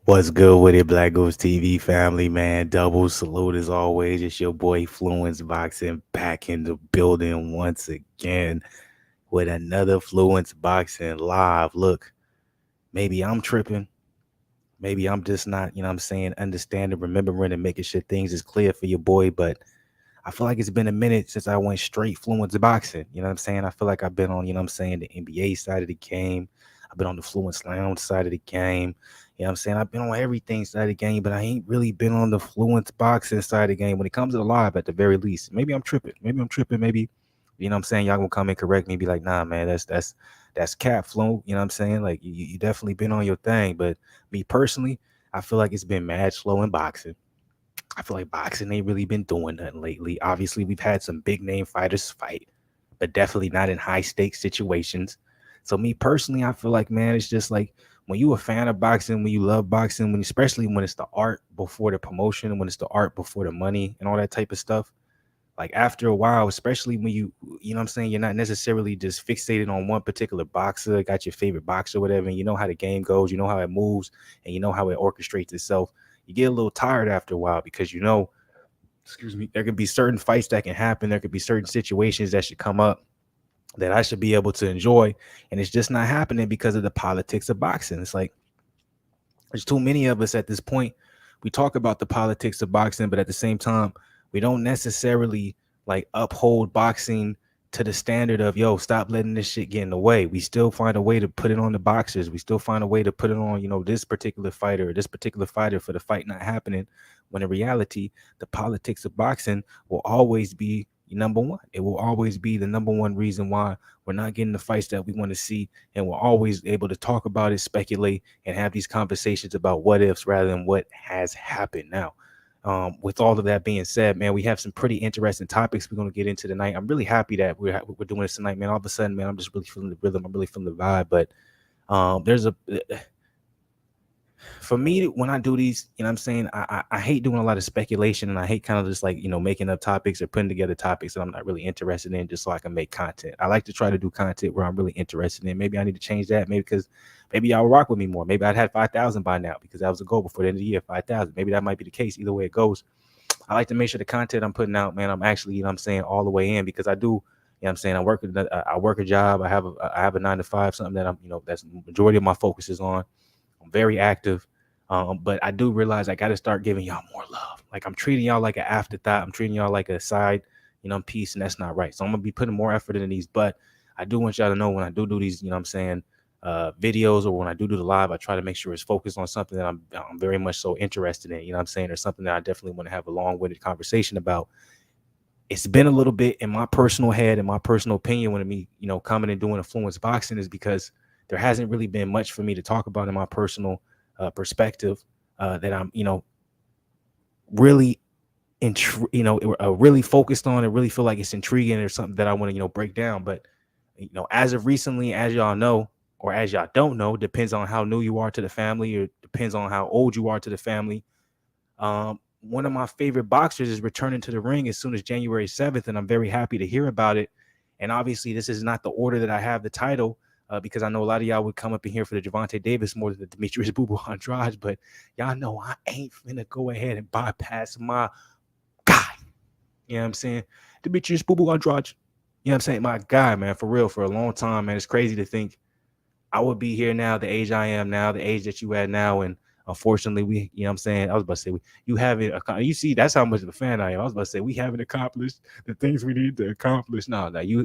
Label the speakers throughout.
Speaker 1: What's good with it, BlakGooseTV family, man? Double salute as always. It's your boy Fluenceboxing back in the building once again with another Fluenceboxing live. Look, maybe I'm tripping. Maybe I'm just not, you know what I'm saying, understanding, remembering, and making sure things is clear for your boy. But I feel like it's been a minute since I went straight fluence boxing. You know what I'm saying? I feel like I've been on, you know what I'm saying, the NBA side of the game. I've been on the Fluence Lounge side of the game. You know what I'm saying? I've been on everything side of the game, but I ain't really been on the fluence boxing side of the game when it comes to the live at the very least. Maybe I'm tripping. Maybe I'm tripping. Maybe, you know what I'm saying? Y'all gonna come and correct me, be like, nah, man, that's cap flu. You know what I'm saying? Like you definitely been on your thing. But me personally, I feel like it's been mad slow in boxing. I feel like boxing ain't really been doing nothing lately. Obviously, we've had some big name fighters fight, but definitely not in high stakes situations. So me personally, I feel like, man, it's just like when you a fan of boxing, when you love boxing, when especially when it's the art before the promotion, when it's the art before the money and all that type of stuff. Like after a while, especially when you know what I'm saying, you're not necessarily just fixated on one particular boxer, got your favorite boxer, whatever, and you know how the game goes, you know how it moves, and you know how it orchestrates itself. You get a little tired after a while because you know, excuse me, there could be certain fights that can happen, there could be certain situations that should come up that I should be able to enjoy, and it's just not happening because of the politics of boxing. It's like there's too many of us at this point. We talk about the politics of boxing, but at the same time, we don't necessarily like uphold boxing to the standard of yo, stop letting this shit get in the way. We still find a way to put it on the boxers. We still find a way to put it on, you know, this particular fighter or this particular fighter for the fight not happening. When in reality, the politics of boxing will always be number one. It will always be the number one reason why we're not getting the fights that we want to see, and we're always able to talk about it, speculate, and have these conversations about what ifs rather than what has happened now. With all of that being said, man, we have some pretty interesting topics we're going to get into tonight. I'm really happy that we're doing this tonight, man. All of a sudden, man, I'm just really feeling the rhythm. I'm really feeling the vibe. But there's a for me when I do these, you know what I'm saying, I hate doing a lot of speculation, and I hate kind of just like, you know, making up topics or putting together topics that I'm not really interested in just so I can make content. I like to try to do content where I'm really interested in. Maybe I need to change that, maybe because maybe y'all rock with me more. Maybe I'd had 5,000 by now because that was a goal before the end of the year, 5,000. Maybe that might be the case. Either way it goes, I like to make sure the content I'm putting out, man, I'm actually, you know what I'm saying, all the way in, because I do, you know what I'm saying, I work a job. I have a 9 to 5, something that I'm, you know, that's the majority of my focus is on. I'm very active. But I do realize I got to start giving y'all more love. Like I'm treating y'all like an afterthought. I'm treating y'all like a side, you know, piece, and that's not right. So I'm gonna be putting more effort into these. But I do want y'all to know when I do these, you know, what I'm saying, videos, or when I do the live, I try to make sure it's focused on something that I'm very much so interested in. You know, what I'm saying, or something that I definitely want to have a long-winded conversation about. It's been a little bit in my personal head and my personal opinion when me, you know, coming and doing influence boxing is because there hasn't really been much for me to talk about in my personal perspective, that I'm, you know, really really focused on and really feel like it's intriguing or something that I want to, you know, break down. But you know, as of recently, as y'all know, or as y'all don't know, depends on how new you are to the family, or depends on how old you are to the family. One of my favorite boxers is returning to the ring as soon as January 7th, and I'm very happy to hear about it. And obviously, this is not the order that I have the title, because I know a lot of y'all would come up in here for the Gervonta Davis more than the Demetrius Boo Boo Andrade, but y'all know I ain't finna go ahead and bypass my guy. You know what I'm saying? Demetrius Boo Boo Andrade. You know what I'm saying? My guy, man, for real, for a long time, man. It's crazy to think I would be here now, the age I am now, the age that you at now, and unfortunately, you know what I'm saying? I was about to say, you haven't, you see, that's how much of a fan I am. I was about to say, we haven't accomplished the things we need to accomplish. No, that you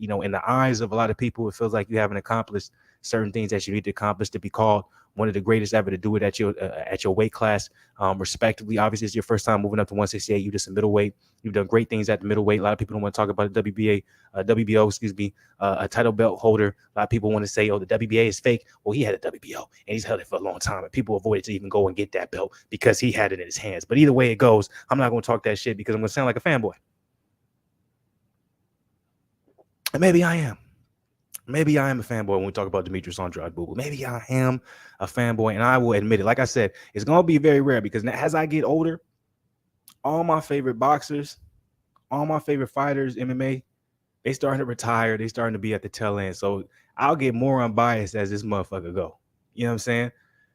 Speaker 1: know, in the eyes of a lot of people, it feels like you haven't accomplished certain things that you need to accomplish to be called one of the greatest ever to do it at your weight class, respectively. Obviously, it's your first time moving up to 168. You just a middleweight. You've done great things at the middleweight. A lot of people don't want to talk about the WBA, WBO, excuse me, a title belt holder. A lot of people want to say, oh, the WBA is fake. Well, he had a WBO and he's held it for a long time. And people avoided to even go and get that belt because he had it in his hands. But either way it goes, I'm not going to talk that shit because I'm going to sound like a fanboy. And maybe I am. Maybe I am a fanboy when we talk about Demetrius Andrade Boo Boo. Maybe I am a fanboy, and I will admit it. Like I said, it's going to be very rare because as I get older, all my favorite boxers, all my favorite fighters, MMA, they starting to retire. They starting to be at the tail end. So I'll get more unbiased as this motherfucker go. You know what I'm saying?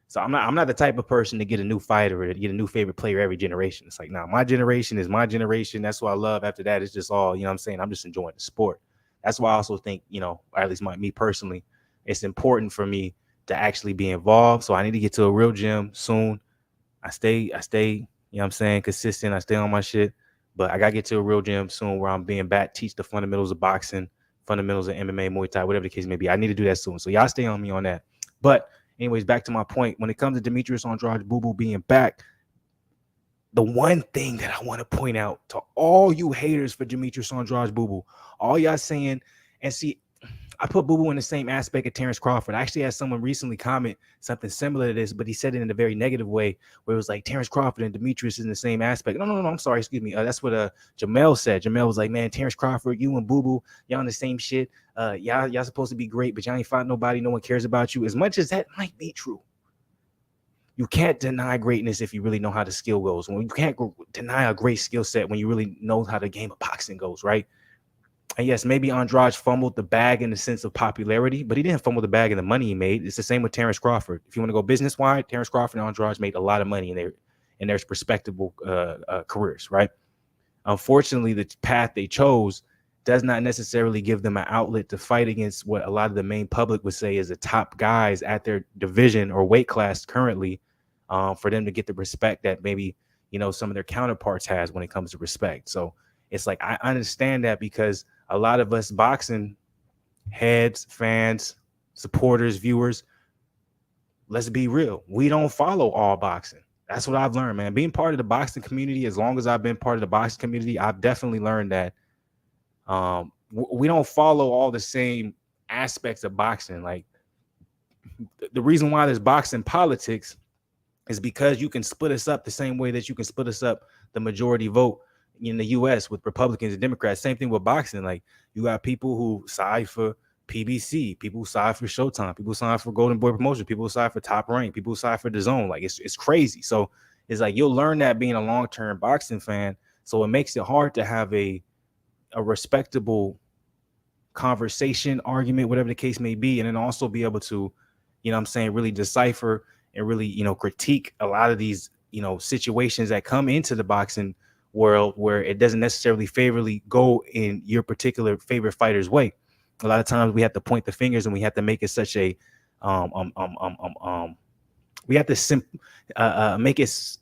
Speaker 1: So I'm not the type of person to get a new fighter or to get a new favorite player every generation. It's like, nah, my generation is my generation. That's what I love. After that, it's just all, you know what I'm saying? I'm just enjoying the sport. That's why I also think, you know, or at least me personally, it's important for me to actually be involved. So I need to get to a real gym soon. I stay, you know what I'm saying, consistent. I stay on my shit. But I gotta get to a real gym soon where I'm being back, teach the fundamentals of boxing, fundamentals of MMA, Muay Thai, whatever the case may be. I need to do that soon. So y'all stay on me on that. But anyways, back to my point. When it comes to Demetrius Andrade Boo Boo being back, the one thing that I want to point out to all you haters for Demetrius Andrade Boo Boo, all y'all saying, and see, I put Boo Boo in the same aspect of Terrence Crawford. I actually had someone recently comment something similar to this, but he said it in a very negative way, where it was like Terrence Crawford and Demetrius is in the same aspect. No, I'm sorry, excuse me. That's what Jamel said. Jamel was like, man, Terrence Crawford, you and Boo Boo, y'all on the same shit. Y'all supposed to be great, but y'all ain't fighting nobody. No one cares about you. As much as that might be true, you can't deny greatness if you really know how the skill goes. When you can't deny a great skill set when you really know how the game of boxing goes, right? And yes, maybe Andrade fumbled the bag in the sense of popularity, but he didn't fumble the bag in the money he made. It's the same with Terrence Crawford. If you want to go business wide, Terrence Crawford and Andrade made a lot of money in their respectable careers, right? Unfortunately, the path they chose does not necessarily give them an outlet to fight against what a lot of the main public would say is the top guys at their division or weight class currently, for them to get the respect that maybe, you know, some of their counterparts has when it comes to respect. So it's like, I understand that, because a lot of us boxing heads, fans, supporters, viewers, let's be real, we don't follow all boxing. That's what I've learned, man. Being part of the boxing community, as long as I've been part of the boxing community, I've definitely learned that we don't follow all the same aspects of boxing. Like, the reason why there's boxing politics is because you can split us up the same way that you can split us up the majority vote in the U.S. with Republicans and Democrats. Same thing with boxing. Like, you got people who side for PBC, people who side for Showtime, people who side for Golden Boy Promotion, people who side for Top Rank, people who side for DAZN. Like, it's crazy. So it's like, you'll learn that being a long-term boxing fan. So it makes it hard to have a respectable conversation, argument, whatever the case may be, and then also be able to, you know what I'm saying, really decipher and really, you know, critique a lot of these, you know, situations that come into the boxing world where it doesn't necessarily favorably go in your particular favorite fighter's way. A lot of times we have to point the fingers and we have to make it such a we have to make it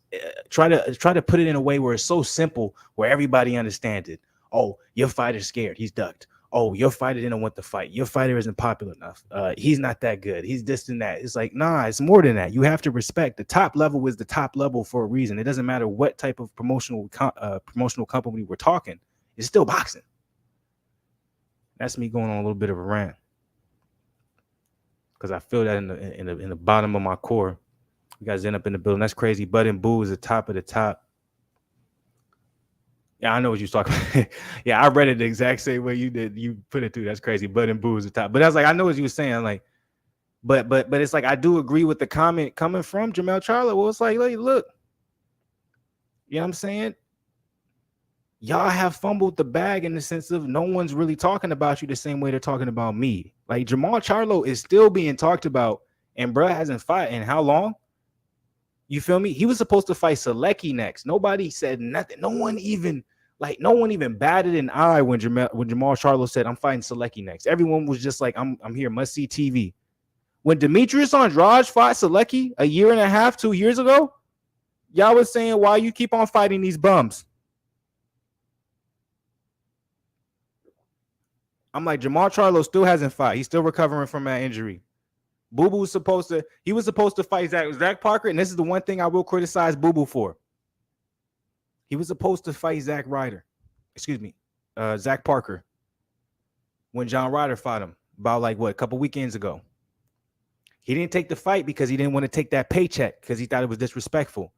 Speaker 1: try to put it in a way where it's so simple where everybody understands it. Oh, your fighter's scared, he's ducked. Oh, your fighter didn't want to fight. Your fighter isn't popular enough. He's not that good. He's this and that. It's like, nah, it's more than that. You have to respect the top level is the top level for a reason. It doesn't matter what type of promotional company we're talking. It's still boxing. That's me going on a little bit of a rant, because I feel that in the bottom of my core. You guys end up in the building. That's crazy. Bud and Boo is the top of the top. Yeah, I know what you're talking about. Yeah, I read it the exact same way you did. You put it through. That's crazy. Bud and Boo is the top. But I was like, I know what you were saying. Like, but it's like, I do agree with the comment coming from Jamel Charlo. Well, it's like, look, you know what I'm saying? Y'all have fumbled the bag in the sense of no one's really talking about you the same way they're talking about me. Like, Jamal Charlo is still being talked about, and bruh hasn't fought in how long? You feel me? He was supposed to fight Selecki next. Nobody said nothing. No one even batted an eye when Jamal Charlo said, I'm fighting Selecki next. Everyone was just like, I'm here, must see TV. When Demetrius Andrade fought Selecki a year and a half, 2 years ago, y'all was saying, why you keep on fighting these bums? I'm like, Jamal Charlo still hasn't fought. He's still recovering from that injury. Boo Boo was supposed to fight Zach Parker, and this is the one thing I will criticize Boo Boo for. He was supposed to fight Zach Parker, when John Ryder fought him about a couple weekends ago. He didn't take the fight because he didn't want to take that paycheck because he thought it was disrespectful.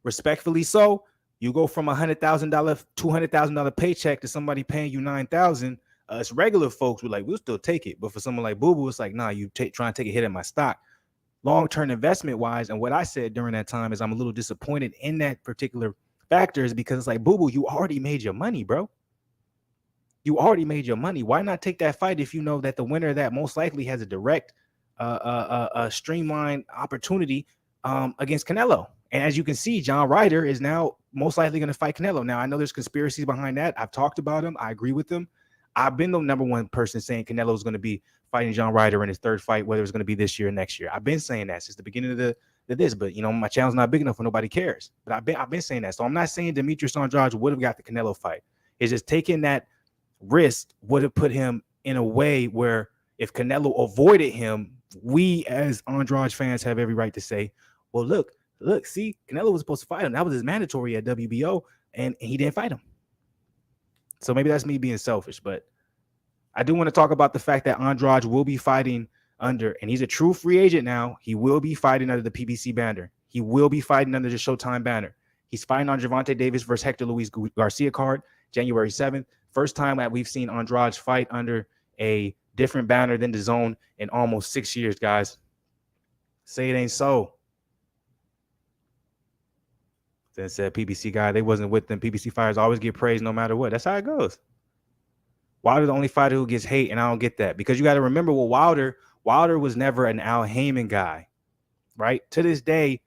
Speaker 1: Respectfully so, you go from $100,000, $200,000 paycheck to somebody paying you $9,000. Us regular folks were like, we'll still take it. But for someone like Boo Boo, it's like, nah, you try and take a hit at my stock. Long-term investment wise, and what I said during that time is I'm a little disappointed in that particular factor, is because it's like, Boo Boo, you already made your money, bro. You already made your money. Why not take that fight if you know that the winner of that most likely has a direct a streamlined opportunity against Canelo. And as you can see, John Ryder is now most likely going to fight Canelo. Now, I know there's conspiracies behind that. I've talked about them. I agree with them. I've been the number one person saying Canelo is going to be fighting John Ryder in his third fight, whether it's going to be this year or next year. I've been saying that since the beginning of this, but my channel's not big enough for nobody cares. But I've been saying that. So I'm not saying Demetrius Andrade would have got the Canelo fight. It's just taking that risk would have put him in a way where if Canelo avoided him, we as Andrade fans have every right to say, well, look, see, Canelo was supposed to fight him. That was his mandatory at WBO, and he didn't fight him. So maybe that's me being selfish, but I do want to talk about the fact that Andrade will be fighting under, and he's a true free agent now. He will be fighting under the PBC banner. He will be fighting under the Showtime banner. He's fighting on Gervonta Davis versus Hector Luis Garcia card, January 7th. First time that we've seen Andrade fight under a different banner than the Zone in almost 6 years, guys. Say it ain't so. Then said PBC guy, they wasn't with them. PBC fighters always get praised no matter what. That's how it goes. Wilder's the only fighter who gets hate, and I don't get that. Because you got to remember, Wilder was never an Al Heyman guy, right? To this day,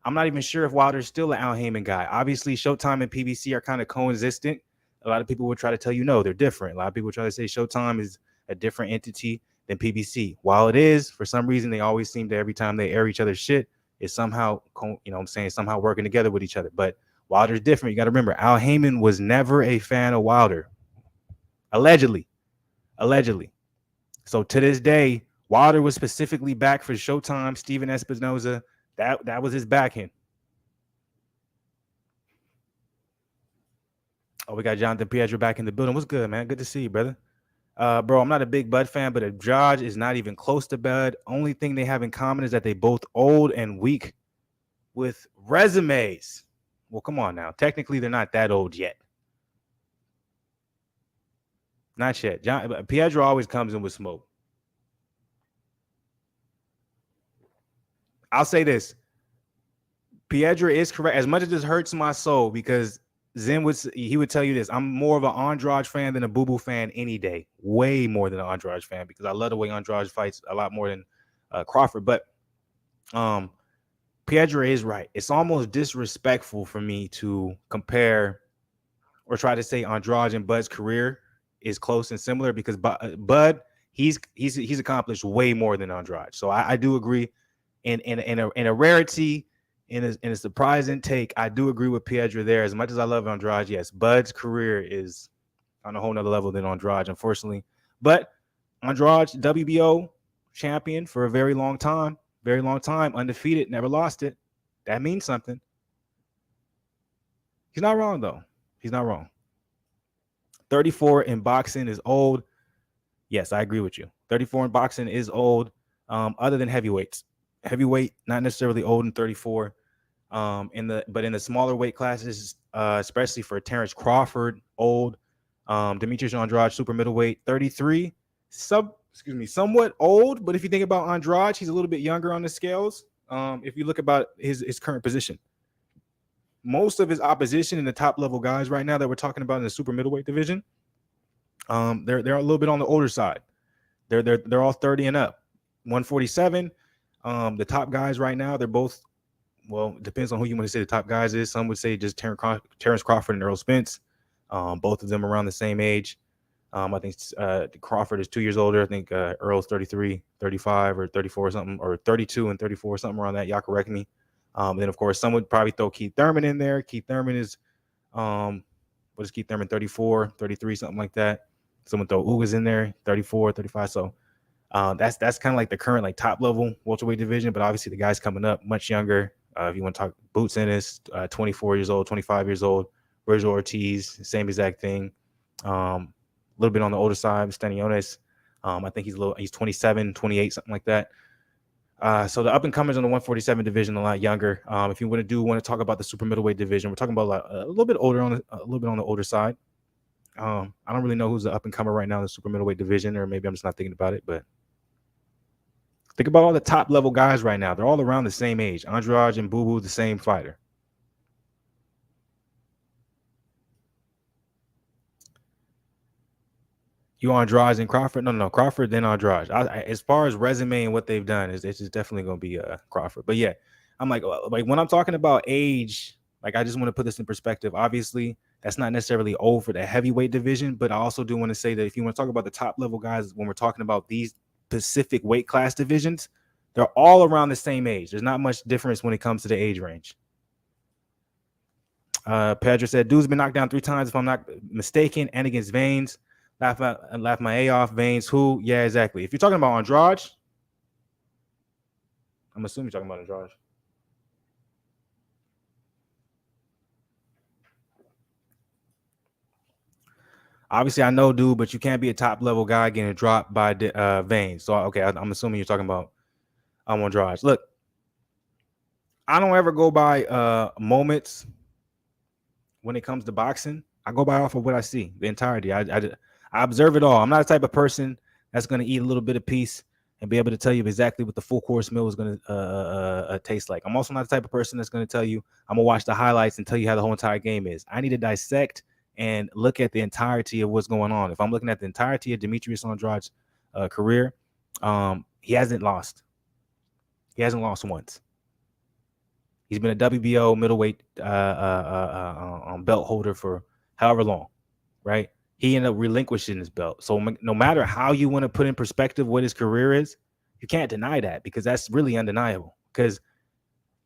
Speaker 1: I'm not even sure if Wilder's still an Al Heyman guy. Obviously, Showtime and PBC are kind of coexistent. A lot of people would try to tell you, no, they're different. A lot of people try to say Showtime is a different entity than PBC. While it is, for some reason, they always seem to, every time they air each other's shit, is somehow, somehow working together with each other. But Wilder's different. You got to remember, Al Heyman was never a fan of Wilder. Allegedly. So to this day, Wilder was specifically back for Showtime, Steven Espinoza. That was his backhand. Oh, we got Jonathan Pietro back in the building. What's good, man? Good to see you, brother. Bro, I'm not a big Bud fan, but Andrade is not even close to Bud. Only thing they have in common is that they both old and weak with resumes. Well, come on now. Technically, they're not that old yet. Not yet. Pietro always comes in with smoke. I'll say this. Pietro is correct. As much as this hurts my soul, because Zen would tell you this. I'm more of an Andrade fan than a Boo Boo fan any day. Way more than an Andrade fan, because I love the way Andrade fights a lot more than Crawford. But Pietro is right. It's almost disrespectful for me to compare or try to say Andrade and Bud's career is close and similar, because Bud, he's accomplished way more than Andrade. So I do agree. In a rarity, in a surprising take, I do agree with Pietro there. As much as I love Andrade, yes, Bud's career is on a whole nother level than Andrade, unfortunately. But Andrade, WBO champion for a very long time, undefeated, never lost it. That means something. He's not wrong, though. He's not wrong. 34 in boxing is old. Yes, I agree with you. 34 in boxing is old, other than heavyweights. Heavyweight, not necessarily old in 34. But in the smaller weight classes, especially for Terrence Crawford, old. Demetrius Andrade, super middleweight, 33. Somewhat old, but if you think about Andrade, he's a little bit younger on the scales. If you look about his current position. Most of his opposition in the top level guys right now that we're talking about in the super middleweight division, they're a little bit on the older side. They're all 30 and up. 147. The top guys right now, they're both, well, it depends on who you want to say the top guys is. Some would say just Terrence Crawford and Errol Spence. Both of them around the same age. I think Crawford is 2 years older. I think Earl's 33, 35, or 34 or something, or 32 and 34, something around that. Y'all correct me. Then, of course, some would probably throw Keith Thurman in there. Keith Thurman is, what is Keith Thurman, 34, 33, something like that. Someone throw Ugas in there, 34, 35. So that's kind of like the current like top level welterweight division. But obviously the guys coming up much younger. If you want to talk, Boots Ennis, 24 years old, 25 years old. Virgil Ortiz, same exact thing. A little bit on the older side, Stanionis. I think he's 27, 28, something like that. So the up and comers on the 147 division a lot younger. If you want to talk about the super middleweight division, we're talking about a little bit older on the older side. I don't really know who's the up and comer right now in the super middleweight division, or maybe I'm just not thinking about it. But think about all the top level guys right now. They're all around the same age. Andrade and Boo Boo, the same fighter. You Andrade and Crawford? No, Crawford then Andrade. As far as resume and what they've done, it's just definitely going to be Crawford. But yeah, I'm like when I'm talking about age, like I just want to put this in perspective. Obviously, that's not necessarily over the heavyweight division, but I also do want to say that if you want to talk about the top level guys, when we're talking about these specific weight class divisions, they're all around the same age. There's not much difference when it comes to the age range. Pedro said, dude's been knocked down 3 times, if I'm not mistaken, and against Veins. Laugh my A off. Veins, who? Yeah, exactly. If you're talking about Andrade, I'm assuming you're talking about Andrade. Obviously, I know, dude, but you can't be a top level guy getting dropped by Veins. So, okay, I'm assuming you're talking about Andrade. Look, I don't ever go by moments when it comes to boxing. I go by off of what I see, the entirety. I observe it all. I'm not the type of person that's going to eat a little bit of piece and be able to tell you exactly what the full course meal is going to taste like. I'm also not the type of person that's going to tell you, I'm going to watch the highlights and tell you how the whole entire game is. I need to dissect and look at the entirety of what's going on. If I'm looking at the entirety of Demetrius Andrade's career, he hasn't lost. He hasn't lost once. He's been a WBO middleweight belt holder for however long, right? He ended up relinquishing his belt. So no matter how you want to put in perspective what his career is, you can't deny that because that's really undeniable. Because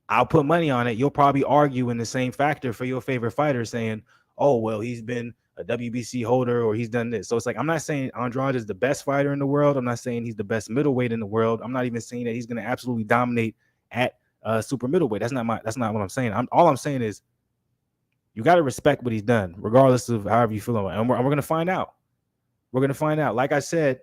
Speaker 1: I'll put money on it. You'll probably argue in the same factor for your favorite fighter saying, oh, well, he's been a WBC holder or he's done this. So it's like, I'm not saying Andrade is the best fighter in the world. I'm not saying he's the best middleweight in the world. I'm not even saying that he's going to absolutely dominate at super middleweight. That's not what I'm saying. All I'm saying is you got to respect what he's done, regardless of however you feel about it. And we're going to find out. We're going to find out. Like I said,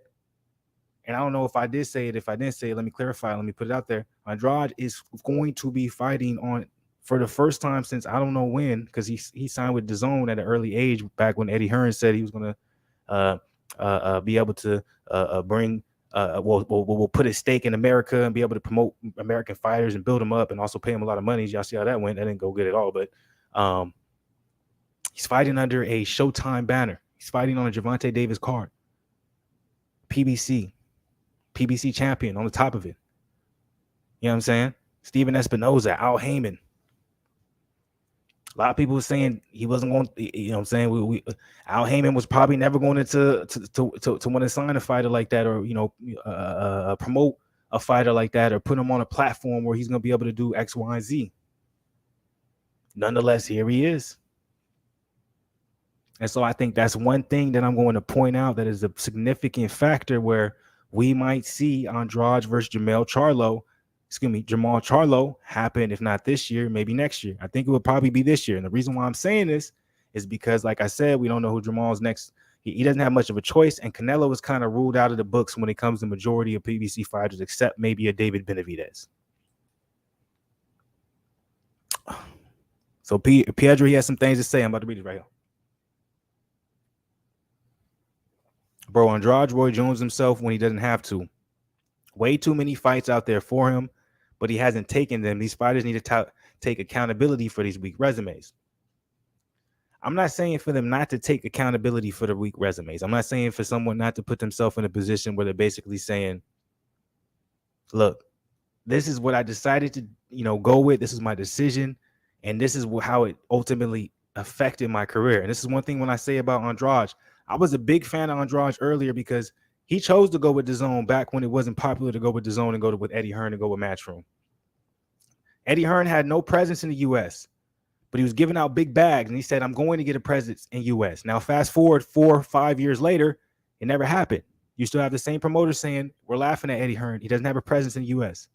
Speaker 1: and I don't know if I did say it. If I didn't say it, let me clarify. Let me put it out there. Andrade is going to be fighting on for the first time since I don't know when, because he signed with DAZN at an early age back when Eddie Hearn said he was going to be able to bring we'll put his stake in America and be able to promote American fighters and build them up and also pay him a lot of money. Y'all see how that went. That didn't go good at all. But he's fighting under a Showtime banner. He's fighting on a Gervonta Davis card. PBC champion on the top of it. You know what I'm saying? Steven Espinoza, Al Heyman. A lot of people were saying he wasn't going. You know what I'm saying? Al Heyman was probably never going to want to sign a fighter like that, or promote a fighter like that, or put him on a platform where he's going to be able to do X, Y, and Z. Nonetheless, here he is. And so I think that's one thing that I'm going to point out that is a significant factor where we might see Andrade versus Jamal Charlo happen, if not this year, maybe next year. I think it would probably be this year. And the reason why I'm saying this is because, like I said, we don't know who Jamal's next. He doesn't have much of a choice, and Canelo is kind of ruled out of the books when it comes to majority of PBC fighters, except maybe a David Benavidez. So Pedro, he has some things to say. I'm about to read it right here. Bro, Andrade Roy Jones himself when he doesn't have to. Way too many fights out there for him, but he hasn't taken them. These fighters need to take accountability for these weak resumes. I'm not saying for them not to take accountability for the weak resumes. I'm not saying for someone not to put themselves in a position where they're basically saying, look, this is what I decided to, go with. This is my decision. And this is how it ultimately affected my career. And this is one thing when I say about Andrade, I was a big fan of Andrade earlier because he chose to go with DAZN back when it wasn't popular to go with DAZN and go with Eddie Hearn and go with Matchroom. Eddie Hearn had no presence in the U.S., but he was giving out big bags, and he said, I'm going to get a presence in U.S. Now, fast forward 4 or 5 years later, it never happened. You still have the same promoter saying, we're laughing at Eddie Hearn. He doesn't have a presence in the U.S.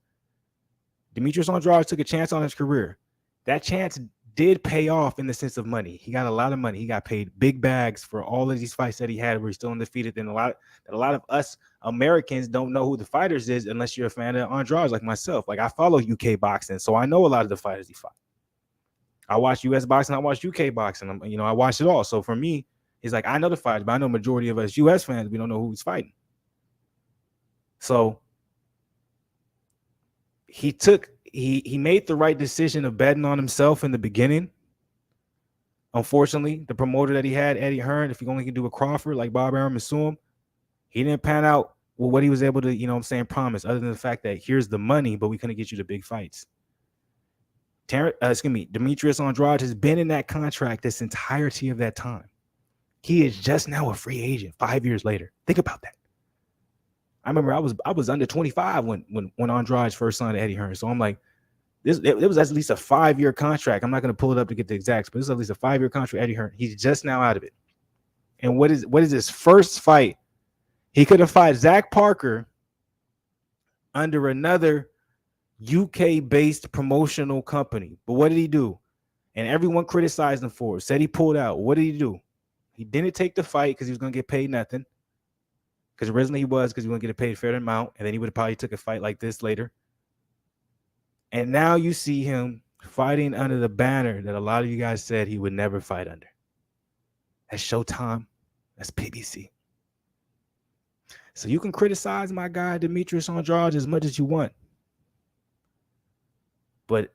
Speaker 1: Demetrius Andrade took a chance on his career. That chance did pay off in the sense of money. He got a lot of money. He got paid big bags for all of these fights that he had where he's still undefeated. And a lot of us Americans don't know who the fighters is unless you're a fan of Andrade like myself. Like I follow UK boxing, so I know a lot of the fighters he fought. I watch US boxing, I watch UK boxing. I watch it all. So for me, it's like I know the fighters, but I know majority of us US fans, we don't know who he's fighting. So he made the right decision of betting on himself in the beginning. Unfortunately, the promoter that he had, Eddie Hearn, if he only can do a Crawford like Bob Arum and sue him, He didn't pan out with what he was able to, promise, other than the fact that here's the money, but we couldn't get you the big fights. Demetrius Andrade has been in that contract this entirety of that time. He is just now a free agent 5 years later. Think about that. I remember I was under 25 when Andrade first signed to Eddie Hearn. So I'm like, it was at least a 5-year contract. I'm not going to pull it up to get the exacts, but it's at least a 5-year contract. Eddie Hearn. He's just now out of it. And what is his first fight? He could have fought Zach Parker under another UK-based promotional company. But what did he do? And everyone criticized him for it. Said he pulled out. What did he do? He didn't take the fight because he was going to get paid nothing. Because originally he was, because he was going to get a paid fair amount. And then he would have probably took a fight like this later. And now you see him fighting under the banner that a lot of you guys said he would never fight under. That's Showtime. That's PBC. So you can criticize my guy Demetrius Andrade as much as you want. But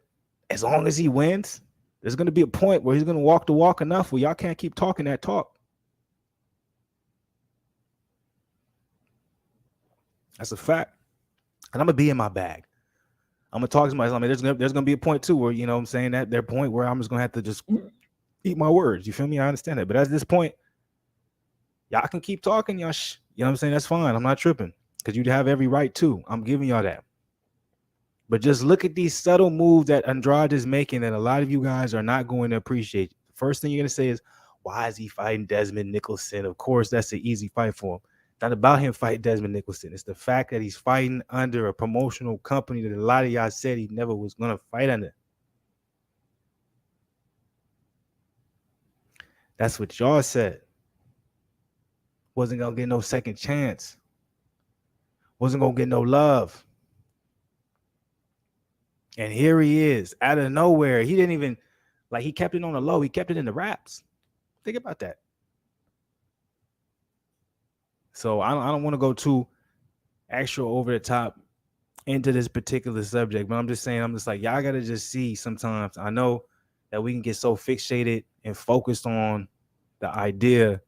Speaker 1: as long as he wins, there's going to be a point where he's going to walk the walk enough where y'all can't keep talking that talk. That's a fact. And I'm going to be in my bag. I'm going to talk to myself. I mean, there's going to be a point too where, what I'm saying, that their point where I'm just going to have to just eat my words. You feel me? I understand that. But at this point, y'all can keep talking. Y'all, you know what I'm saying? That's fine. I'm not tripping because you'd have every right to. I'm giving y'all that. But just look at these subtle moves that Andrade is making that a lot of you guys are not going to appreciate. The first thing you're going to say is, why is he fighting Desmond Nicholson? Of course, that's an easy fight for him. It's not about him fighting Desmond Nicholson. It's the fact that he's fighting under a promotional company that a lot of y'all said he never was going to fight under. That's what y'all said. Wasn't going to get no second chance. Wasn't going to get no love. And here he is, out of nowhere. He didn't even, he kept it on the low. He kept it in the wraps. Think about that. So I don't want to go too extra over the top into this particular subject, but I'm just saying, y'all got to just see sometimes. I know that we can get so fixated and focused on the idea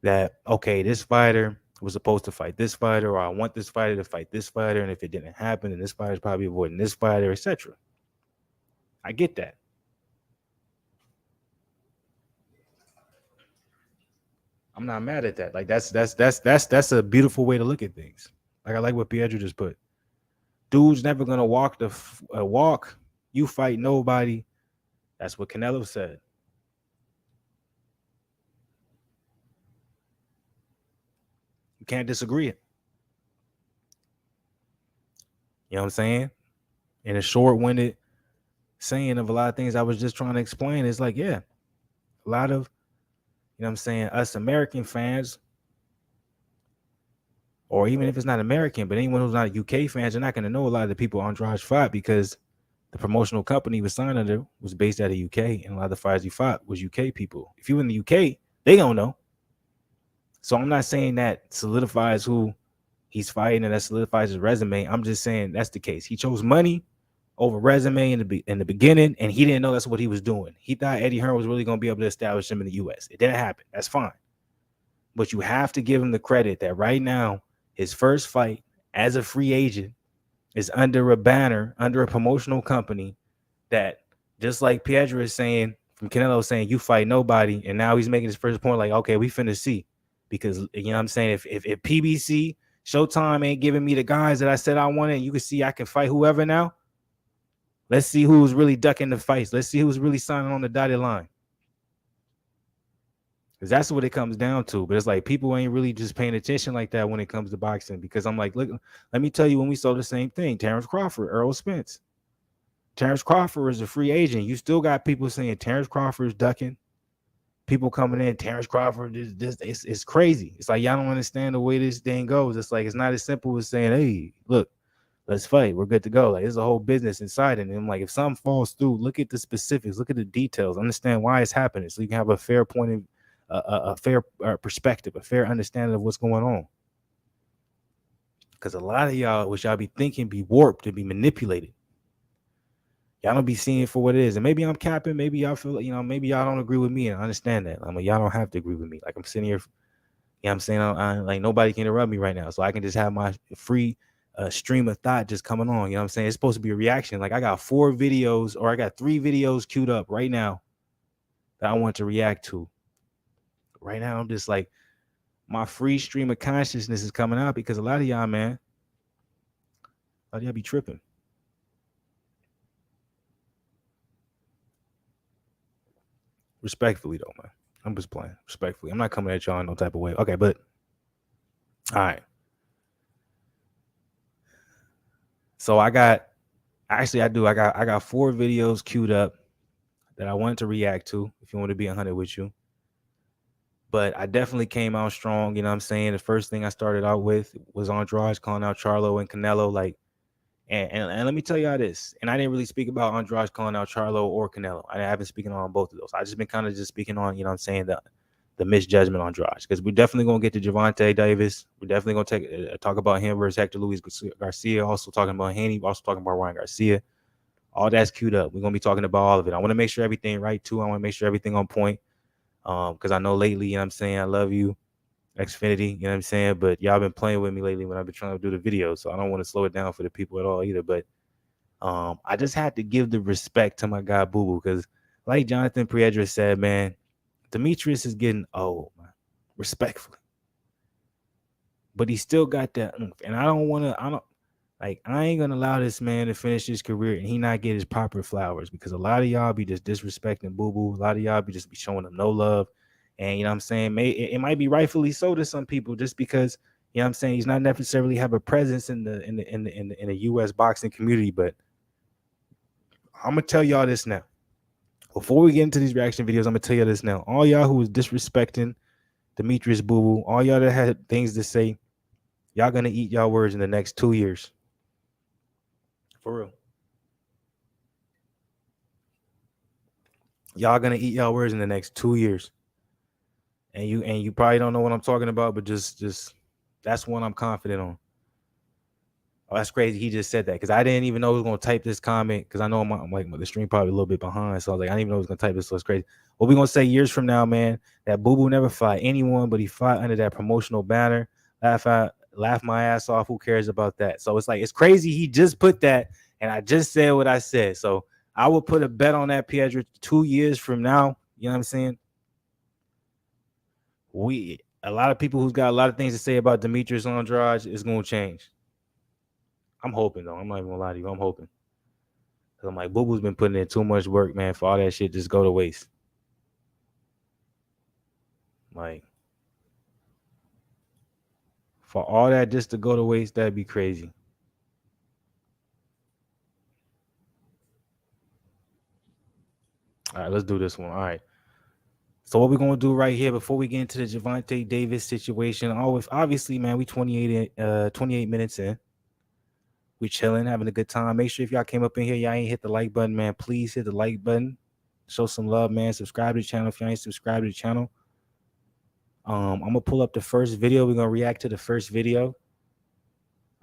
Speaker 1: that, okay, this fighter was supposed to fight this fighter, or I want this fighter to fight this fighter, and if it didn't happen, then this fighter's probably avoiding this fighter, etc. I get that. I'm not mad at that. That's a beautiful way to look at things. I like what Pietro just put. Dude's never gonna walk the walk. You fight nobody. That's what Canelo said. You can't disagree it. You know what I'm saying? In a short-winded saying of a lot of things I was just trying to explain, it's like, yeah, a lot of, us American fans, or even if it's not American, but anyone who's not UK fans, they're not going to know a lot of the people Andrade fought because the promotional company he was signed under was based out of UK, and a lot of the fighters he fought was UK people. If you in the UK, they don't know. So I'm not saying that solidifies who he's fighting and that solidifies his resume. I'm just saying that's the case. He chose money over resume in the beginning, and he didn't know that's what he was doing. He thought Eddie Hearn was really going to be able to establish him in the U.S. It didn't happen. That's fine. But you have to give him the credit that right now, his first fight as a free agent is under a banner, under a promotional company that, just like Pietro is saying, from Canelo saying, you fight nobody, and now he's making his first point like, okay, we finna see. Because, you know what I'm saying, if PBC, Showtime ain't giving me the guys that I said I wanted, and you can see I can fight whoever now, let's see who's really ducking the fights. Let's see who's really signing on the dotted line. Because that's what it comes down to. But it's like people ain't really just paying attention like that when it comes to boxing. Because I'm like, look, let me tell you when we saw the same thing. Terrence Crawford, Errol Spence. Terrence Crawford is a free agent. You still got people saying Terrence Crawford is ducking. People coming in, Terrence Crawford is this. It's crazy. It's like y'all don't understand the way this thing goes. It's like it's not as simple as saying, hey, look, let's fight. We're good to go. Like, there's a whole business inside it. And I'm like, if something falls through, look at the specifics, look at the details, understand why it's happening, so you can have a fair point of a fair perspective, a fair understanding of what's going on. Because a lot of y'all, what y'all be thinking, be warped and be manipulated. Y'all don't be seeing it for what it is. And maybe I'm capping. Maybe y'all feel, maybe y'all don't agree with me, and I understand that. I mean, y'all don't have to agree with me. Like, I'm sitting here You know what I'm saying? Like nobody can interrupt me right now. So I can just have my free stream of thought just coming on. You know what I'm saying? It's supposed to be a reaction. Like I got 3 videos queued up right now that I want to react to. Right now, I'm just like, my free stream of consciousness is coming out because a lot of y'all, man, a lot of y'all be tripping. Respectfully, though, man. I'm just playing. Respectfully. I'm not coming at y'all in no type of way. Okay, but all right. So I got 4 videos queued up that I wanted to react to, if you want to be 100 with you. But I definitely came out strong, you know what I'm saying? The first thing I started out with was Andrade calling out Charlo and Canelo. Like, and let me tell y'all this, and I didn't really speak about Andrade calling out Charlo or Canelo. I haven't speaking on both of those. I just been kind of just speaking on, you know what I'm saying, the misjudgment on Andrade. Because we're definitely going to get to Gervonta Davis. We're definitely going to talk about him versus Hector Luis Garcia. Also talking about Haney. Also talking about Ryan Garcia. All that's queued up. We're going to be talking about all of it. I want to make sure everything right, too. I want to make sure everything on point. Because I know lately, you know what I'm saying, I love you, Xfinity, you know what I'm saying? But y'all been playing with me lately when I've been trying to do the video. So I don't want to slow it down for the people at all either. But I just had to give the respect to my guy Boo Boo. Because like Jonathan Priedra said, man, Demetrius is getting old, man. Respectfully. But he still got that. And I ain't gonna allow this man to finish his career and he not get his proper flowers, because a lot of y'all be just disrespecting Boo Boo. A lot of y'all be showing him no love. And you know what I'm saying? It might be rightfully so to some people, just because, you know what I'm saying, he's not necessarily have a presence in the US boxing community. But I'm gonna tell y'all this now. Before we get into these reaction videos, I'm gonna tell you this now. All y'all who was disrespecting Demetrius Boo Boo, all y'all that had things to say, y'all gonna eat y'all words in the next 2 years. For real. Y'all gonna eat y'all words in the next 2 years. And you probably don't know what I'm talking about, but just that's one I'm confident on. Oh, that's crazy. He just said that, because I didn't even know he was gonna type this comment, because I know I'm like the stream probably a little bit behind. So I was like, I didn't even know he was gonna type this. So it's crazy. What we gonna say years from now, man, that Boo Boo never fought anyone, but he fought under that promotional banner. Laugh my ass off. Who cares about that? So it's like, it's crazy. He just put that, and I just said what I said. So I would put a bet on that, Piedra, 2 years from now. You know what I'm saying? A lot of people who's got a lot of things to say about Demetrius Andrade is gonna change. I'm hoping, though. I'm not even gonna lie to you. I'm hoping. Cause I'm like, Boo Boo's been putting in too much work, man, for all that shit just go to waste. Like, for all that just to go to waste, that'd be crazy. All right, let's do this one. All right. So what we're gonna do right here before we get into the Gervonta Davis situation, obviously, man, we 28 minutes in. We chilling, having a good time. Make sure if y'all came up in here, y'all ain't hit the like button, man. Please hit the like button. Show some love, man. Subscribe to the channel if y'all ain't subscribed to the channel. I'm gonna pull up the first video. We're gonna react to the first video.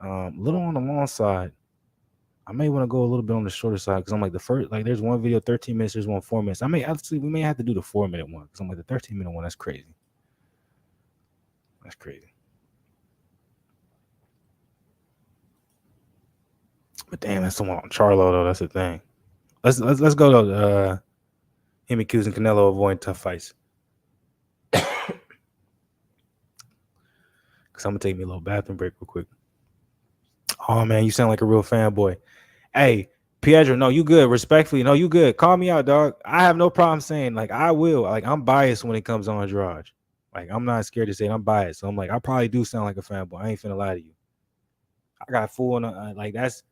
Speaker 1: A little on the long side. I may want to go a little bit on the shorter side, because I'm like, there's one video 13 minutes, there's one 4 minutes. We may have to do the 4-minute one, because I'm like, the 13-minute one, that's crazy. That's crazy. But damn, that's someone on Charlo though. That's the thing. Let's go to him accusing Canelo of avoiding tough fights. Because I'm gonna take me a little bathroom break real quick. Oh man, you sound like a real fanboy. Hey, Piedra, no, you good. Respectfully, no, you good. Call me out, dog. I have no problem saying, like, I will. Like, I'm biased when it comes on Andrade. Like, I'm not scared to say it. I'm biased. So I'm like, I probably do sound like a fanboy. I ain't finna lie to you. I got full on like, that's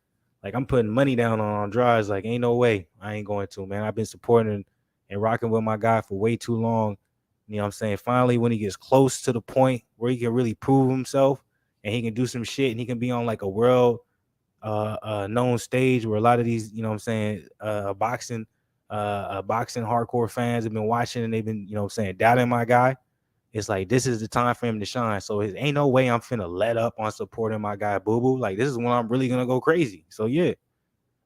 Speaker 1: like, I'm putting money down on Andrade. Like, ain't no way I ain't going to, man. I've been supporting and rocking with my guy for way too long. You know what I'm saying? Finally, when he gets close to the point where he can really prove himself and he can do some shit and he can be on like a world known stage where a lot of these, you know what I'm saying, boxing hardcore fans have been watching, and they've been, you know what I'm saying, doubting my guy. It's like, this is the time for him to shine. So it ain't no way I'm finna let up on supporting my guy Boo Boo. Like, this is when I'm really gonna go crazy. So yeah,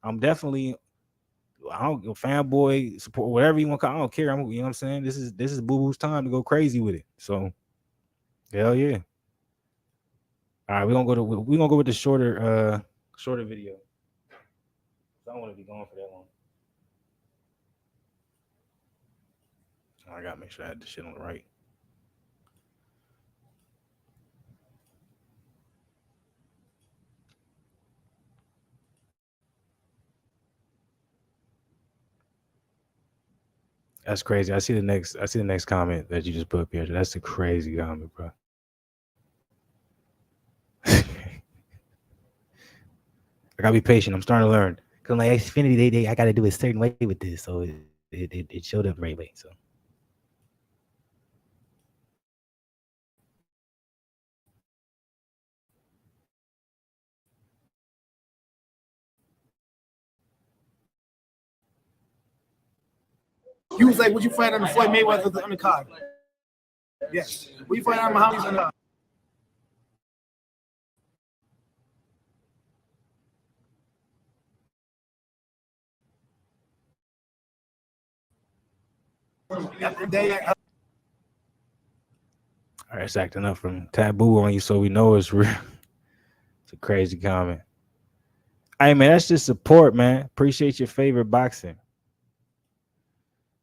Speaker 1: I'm definitely, I don't fanboy support, whatever you want to call it. I don't care. You know what I'm saying? This is Boo Boo's time to go crazy with it. So Hell yeah. All right, we're gonna go with the shorter video. I don't want to be going for that long. I gotta make sure I had the shit on the right. That's crazy. I see the next comment that you just put up here. That's a crazy comment, bro. I gotta be patient. I'm starting to learn. Cause like Xfinity, I gotta do it a certain way with this, so it showed up the right way. So
Speaker 2: He was like, "Would you fight on the Floyd Mayweather on the card?" Yes. Would you fight on Muhammad's on the card?
Speaker 1: all right, it's acting up from taboo on you, so we know it's real. It's a crazy comment. Hey man, that's just support, man. Appreciate your favorite boxing.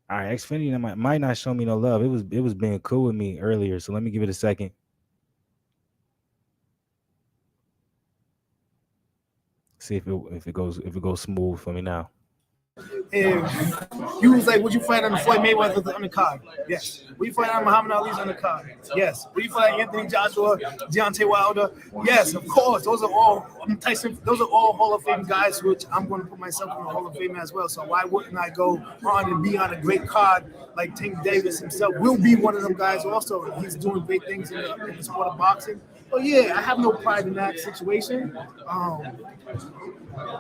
Speaker 1: All right, Xfinity might not show me no love. It was being cool with me earlier, so let me give it a second. See if it goes smooth for me now.
Speaker 2: If he was like, "Would you fight on the Floyd Mayweather on the card?" Yes. Would you fight on Muhammad Ali's on the card? Yes. Would you fight on Anthony Joshua, Deontay Wilder? Yes, of course. Those are all Tyson. Those are all Hall of Fame guys, which I'm going to put myself in the Hall of Fame as well. So why wouldn't I go on and be on a great card like Tank Davis himself will be one of them guys also. He's doing great things in the sport of boxing. Oh yeah, I have no pride in that situation.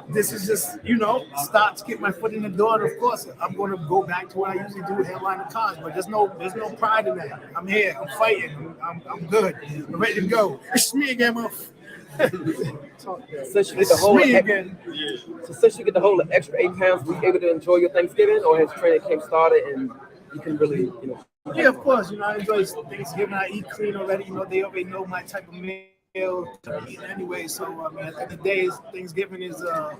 Speaker 2: This is just, start to get my foot in the door. And of course, I'm going to go back to what I usually do, headline the cars. But there's no pride in that. I'm here. I'm fighting. I'm good. I'm ready to go. It's me again,
Speaker 3: Since you get the whole extra 8 pounds, were you able to enjoy your Thanksgiving, or has training camp started and you can really,
Speaker 2: Yeah, of course. I enjoy Thanksgiving. I eat clean already. They already know my type of meal to eat anyway. So at the end of the day, Thanksgiving is a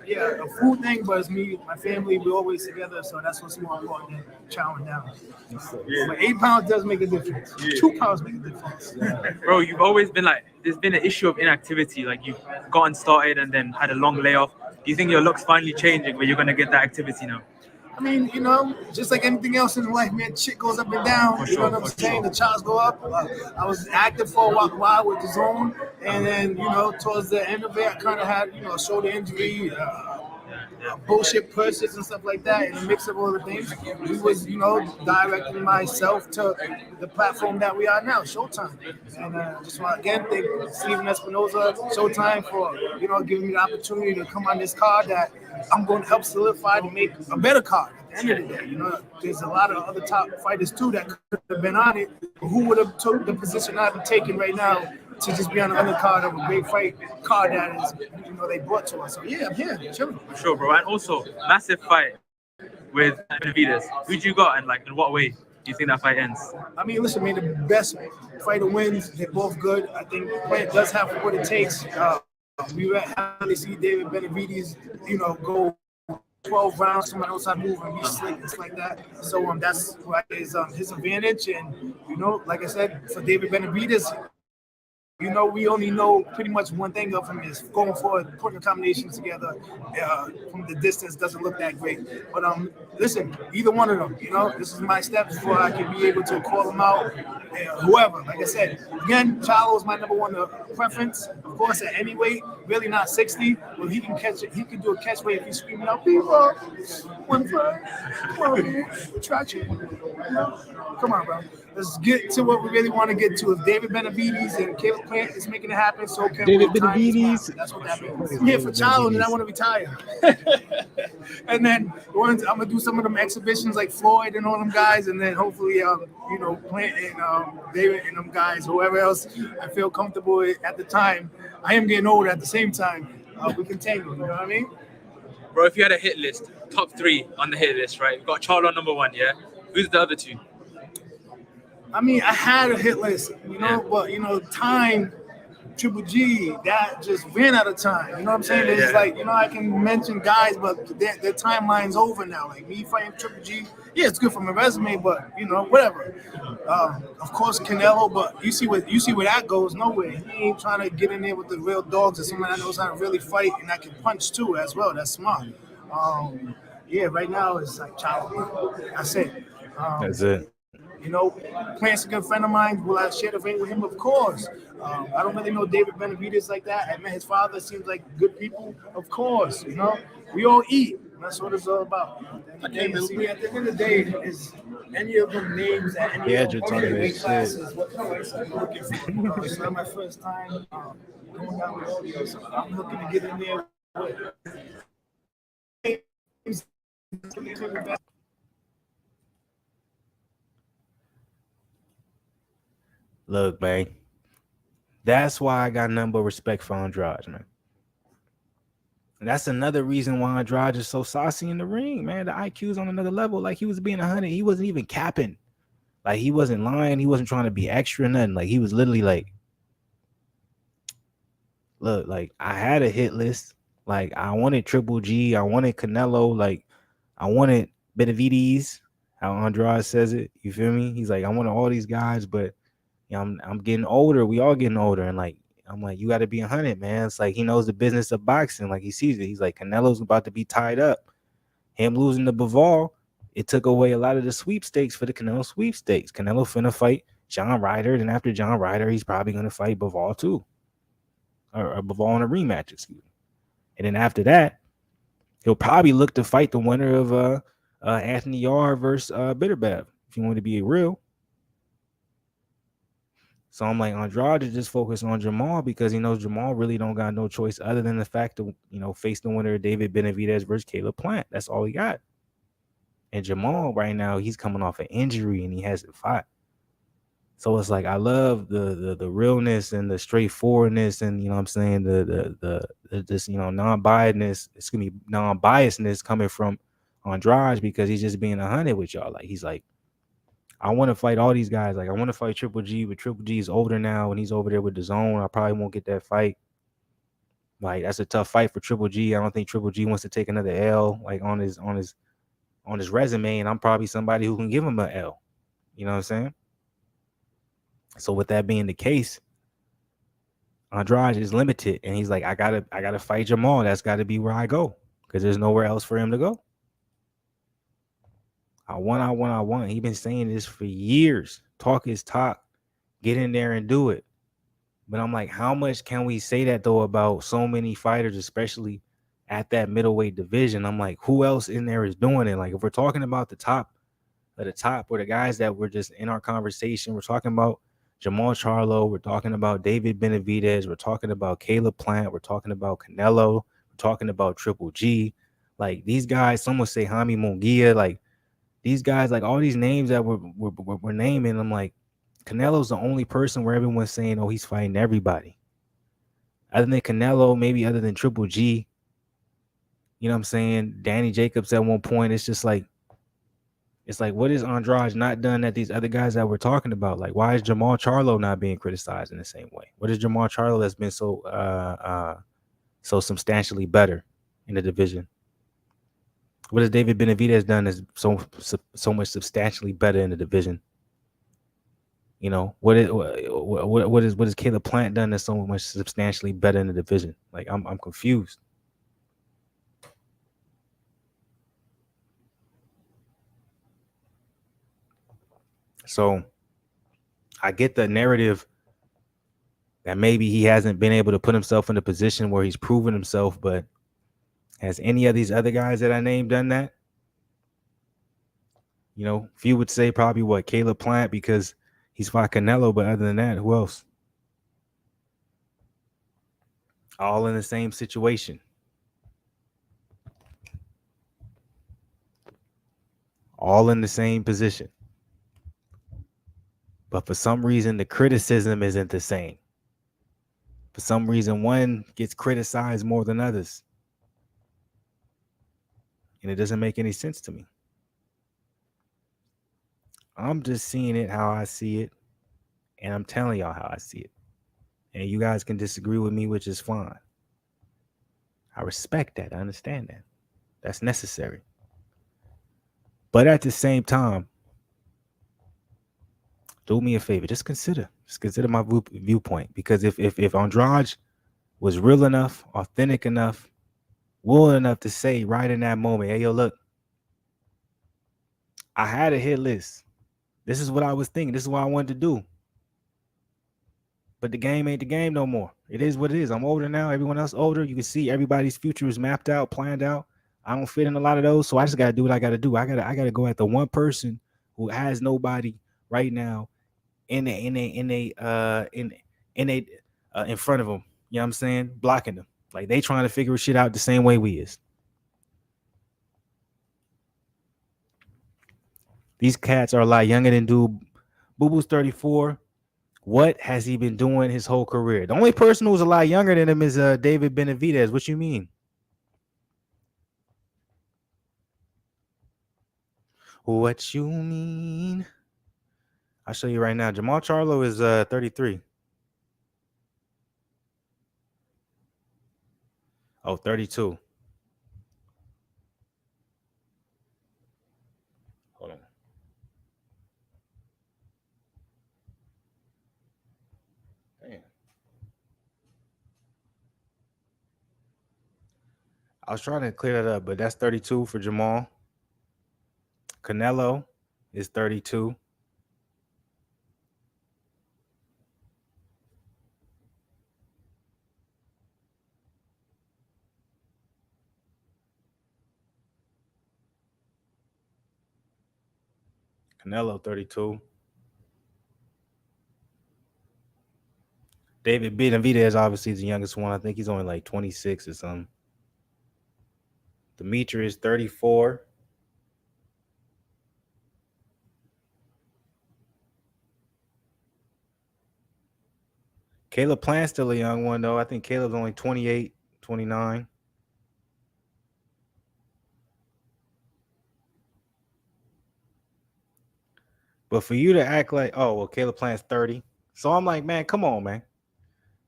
Speaker 2: food thing, but it's me, my family. We're always together, so that's what's more important than chowing down. But 8 pounds does make a difference. 2 pounds make a difference.
Speaker 4: Bro, you've always been there's been an issue of inactivity. Like you've gotten started and then had a long layoff. Do you think your look's finally changing where you're gonna get that activity now?
Speaker 2: I mean, just like anything else in life, man, shit goes up and down. You know what I'm saying? The charts go up. I was active for a while with the zone, and then towards the end of it, I kind of had a shoulder injury, bullshit pushes and stuff like that, and a mix of all the things. We was directing myself to the platform that we are now, Showtime. And just want to again thank Steven Espinoza, Showtime, for giving me the opportunity to come on this card that I'm going to help solidify to make a better card. At the end of the day, there's a lot of other top fighters too that could have been on it. Who would have took the position I've taking right now to just be on the undercard of a great fight card that is, they brought to us. So yeah, I'm here, chilling.
Speaker 4: For sure, bro. And also, massive fight with Benavidez. Who'd you got, and in what way do you think that fight ends?
Speaker 2: I mean, listen, man, the best fighter wins. They're both good. I think Plant does have what it takes. We were happy to see David Benavidez, go 12 rounds, somebody else I move and be slick and like that. So that's what is his advantage. And like I said, for David Benavidez, we only know pretty much one thing of him is going forward, putting the combinations together from the distance doesn't look that great. But listen, either one of them, this is my steps before I can be able to call them out. Whoever, like I said, again, Charlo is my number one preference. Of course, at any weight, really not 60, but he can catch it. He can do a catch weight if he's screaming out, "People, 1-5, come on, man, try it." Come on, bro. Let's get to what we really want to get to. If David Benavidez and Caleb Plant is making it happen, so can
Speaker 1: David Benavidez.
Speaker 2: That's what that means. I'm here for Charlo, and I want to retire. And then I'm gonna do some of them exhibitions like Floyd and all them guys, and then hopefully, Plant and David and them guys, whoever else I feel comfortable with at the time. I am getting old at the same time. We can tangle. You know what I mean?
Speaker 4: Bro, if you had a hit list, top 3 on the hit list, right? You've got Charlo number 1, yeah? Who's the other 2?
Speaker 2: I mean, I had a hit list,
Speaker 4: Yeah.
Speaker 2: but time, Triple G, that just ran out of time. You know what I'm saying? It's
Speaker 4: Yeah.
Speaker 2: like, I can mention guys, but their timeline's over now. Like me fighting Triple G, yeah, it's good for my resume, but whatever. Of course, Canelo, but you see where that goes. Nowhere. He ain't trying to get in there with the real dogs or someone that knows how to really fight and that can punch too as well. That's smart. Yeah, right now it's like Charlo. That's it.
Speaker 1: That's it.
Speaker 2: You know, Plant's a good friend of mine. Will I share the ring with him? Of course. I don't really know David Benavidez like that. I met his father. Seems like good people. Of course. We all eat. That's what it's all about. See, at the end of the day, is any of them names at any
Speaker 1: Yeah,
Speaker 2: of
Speaker 1: your
Speaker 2: them
Speaker 1: tongue in
Speaker 2: weight
Speaker 1: his shit.
Speaker 2: classes, what fights I'm looking for. It's not my first time going down the audio, so I'm looking to get in there.
Speaker 1: Look, man. That's why I got nothing but respect for Andrade, man. And that's another reason why Andrade is so saucy in the ring, man. The IQ's on another level. Like he was being 100. He wasn't even capping. Like he wasn't lying. He wasn't trying to be extra, nothing. Like he was literally like, look, like I had a hit list. Like I wanted Triple G. I wanted Canelo. Like I wanted Benavidez. How Andrade says it. You feel me? He's like, I wanted all these guys, but I'm getting older. We all getting older. And like, I'm like, you got to be 100, man. It's like he knows the business of boxing. Like he sees it. He's like, Canelo's about to be tied up. Him losing to Bivol, it took away a lot of the sweepstakes for the Canelo sweepstakes. Canelo finna fight John Ryder. Then after John Ryder, he's probably going to fight Bivol too. Or Bivol in a rematch, excuse me. And then after that, he'll probably look to fight the winner of Anthony Yarde versus Bitterbev, if you want to be real. So I'm like, Andrade is just focused on Jamal because he knows Jamal really don't got no choice other than the fact to, face the winner of David Benavidez versus Caleb Plant. That's all he got. And Jamal right now, he's coming off an injury and he hasn't fought. So it's like I love the realness and the straightforwardness and what I'm saying, the this non-biasness, it's gonna be non-biasedness coming from Andrade because he's just being 100 with y'all. Like he's like, I want to fight all these guys. Like I want to fight Triple G, but Triple G is older now and he's over there with the zone. I probably won't get that fight. Like that's a tough fight for Triple G. I don't think Triple G wants to take another L like on his resume, and I'm probably somebody who can give him an L. You know what I'm saying? So with that being the case, Andrade is limited, and he's like, I gotta fight Jamal. That's got to be where I go because there's nowhere else for him to go. I want. He's been saying this for years. Talk his talk. Get in there and do it. But I'm like, how much can we say that though about so many fighters, especially at that middleweight division? I'm like, who else in there is doing it? Like, if we're talking about the top of the top, or the guys that were just in our conversation, we're talking about Jamal Charlo, we're talking about David Benavidez, we're talking about Caleb Plant, we're talking about Canelo, we're talking about Triple G. Like these guys, some would say Jaime Munguia, like these guys, like all these names that we're naming, I'm like, Canelo's the only person where everyone's saying, oh, he's fighting everybody. Other than Canelo, maybe other than Triple G, you know what I'm saying? Danny Jacobs at one point, it's like, what is Andrade not done that these other guys that we're talking about? Like, why is Jamal Charlo not being criticized in the same way? What is Jamal Charlo that's been so substantially better in the division? What has David Benavidez done that's so much substantially better in the division? What is Caleb Plant done that's so much substantially better in the division? Like, I'm confused. So I get the narrative that maybe he hasn't been able to put himself in a position where he's proven himself, but has any of these other guys that I named done that? Few would say probably Caleb Plant because he's fought Canelo, but other than that, who else? All in the same situation. All in the same position. But for some reason, the criticism isn't the same. For some reason, one gets criticized more than others. And it doesn't make any sense to me. I'm just seeing it how I see it, and I'm telling y'all how I see it. And you guys can disagree with me, which is fine. I respect that. I understand that. That's necessary. But at the same time, do me a favor. Just consider my viewpoint. Because if Andrade was real enough, authentic enough, willing enough to say right in that moment, hey, yo, look, I had a hit list. This is what I was thinking. This is what I wanted to do. But the game ain't the game no more. It is what it is. I'm older now. Everyone else older. You can see everybody's future is mapped out, planned out. I don't fit in a lot of those, so I just gotta do what I gotta do. I gotta go at the one person who has nobody right now in front of them. You know what I'm saying? Blocking them. Like they trying to figure shit out the same way we is. These cats are a lot younger than dude. Boo Boo's 34. What has he been doing his whole career? The only person who's a lot younger than him is David Benavidez. What you mean? What you mean? I'll show you right now. Jamal Charlo is 33. Oh, 32. Hold on. Damn. I was trying to clear that up, but that's 32 for Jamal. Canelo is 32. Canelo 32. David Benavidez obviously is the youngest one. I think he's only like 26 or something. Demetrius 34. Caleb Plant's still a young one, though. I think Caleb's only 28, 29. But for you to act like, oh, well, Caleb Plant's 30. So I'm like, man, come on, man.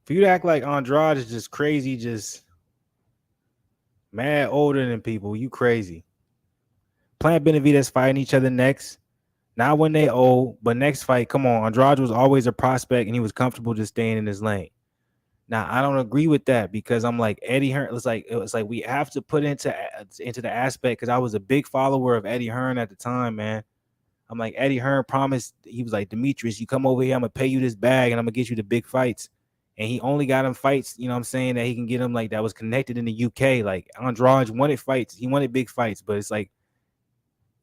Speaker 1: For you to act like Andrade is just crazy, just mad older than people, you crazy. Plant Benavidez fighting each other next. Not when they old, but next fight, come on. Andrade was always a prospect, and he was comfortable just staying in his lane. Now, I don't agree with that because I'm like Eddie Hearn. It was like we have to put into the aspect because I was a big follower of Eddie Hearn at the time, man. I'm like, Eddie Hearn promised, he was like, Demetrius, you come over here, I'm going to pay you this bag and I'm going to get you the big fights. And he only got him fights, you know what I'm saying, that he can get him like that was connected in the UK. Like Andrade wanted fights. He wanted big fights, but it's like,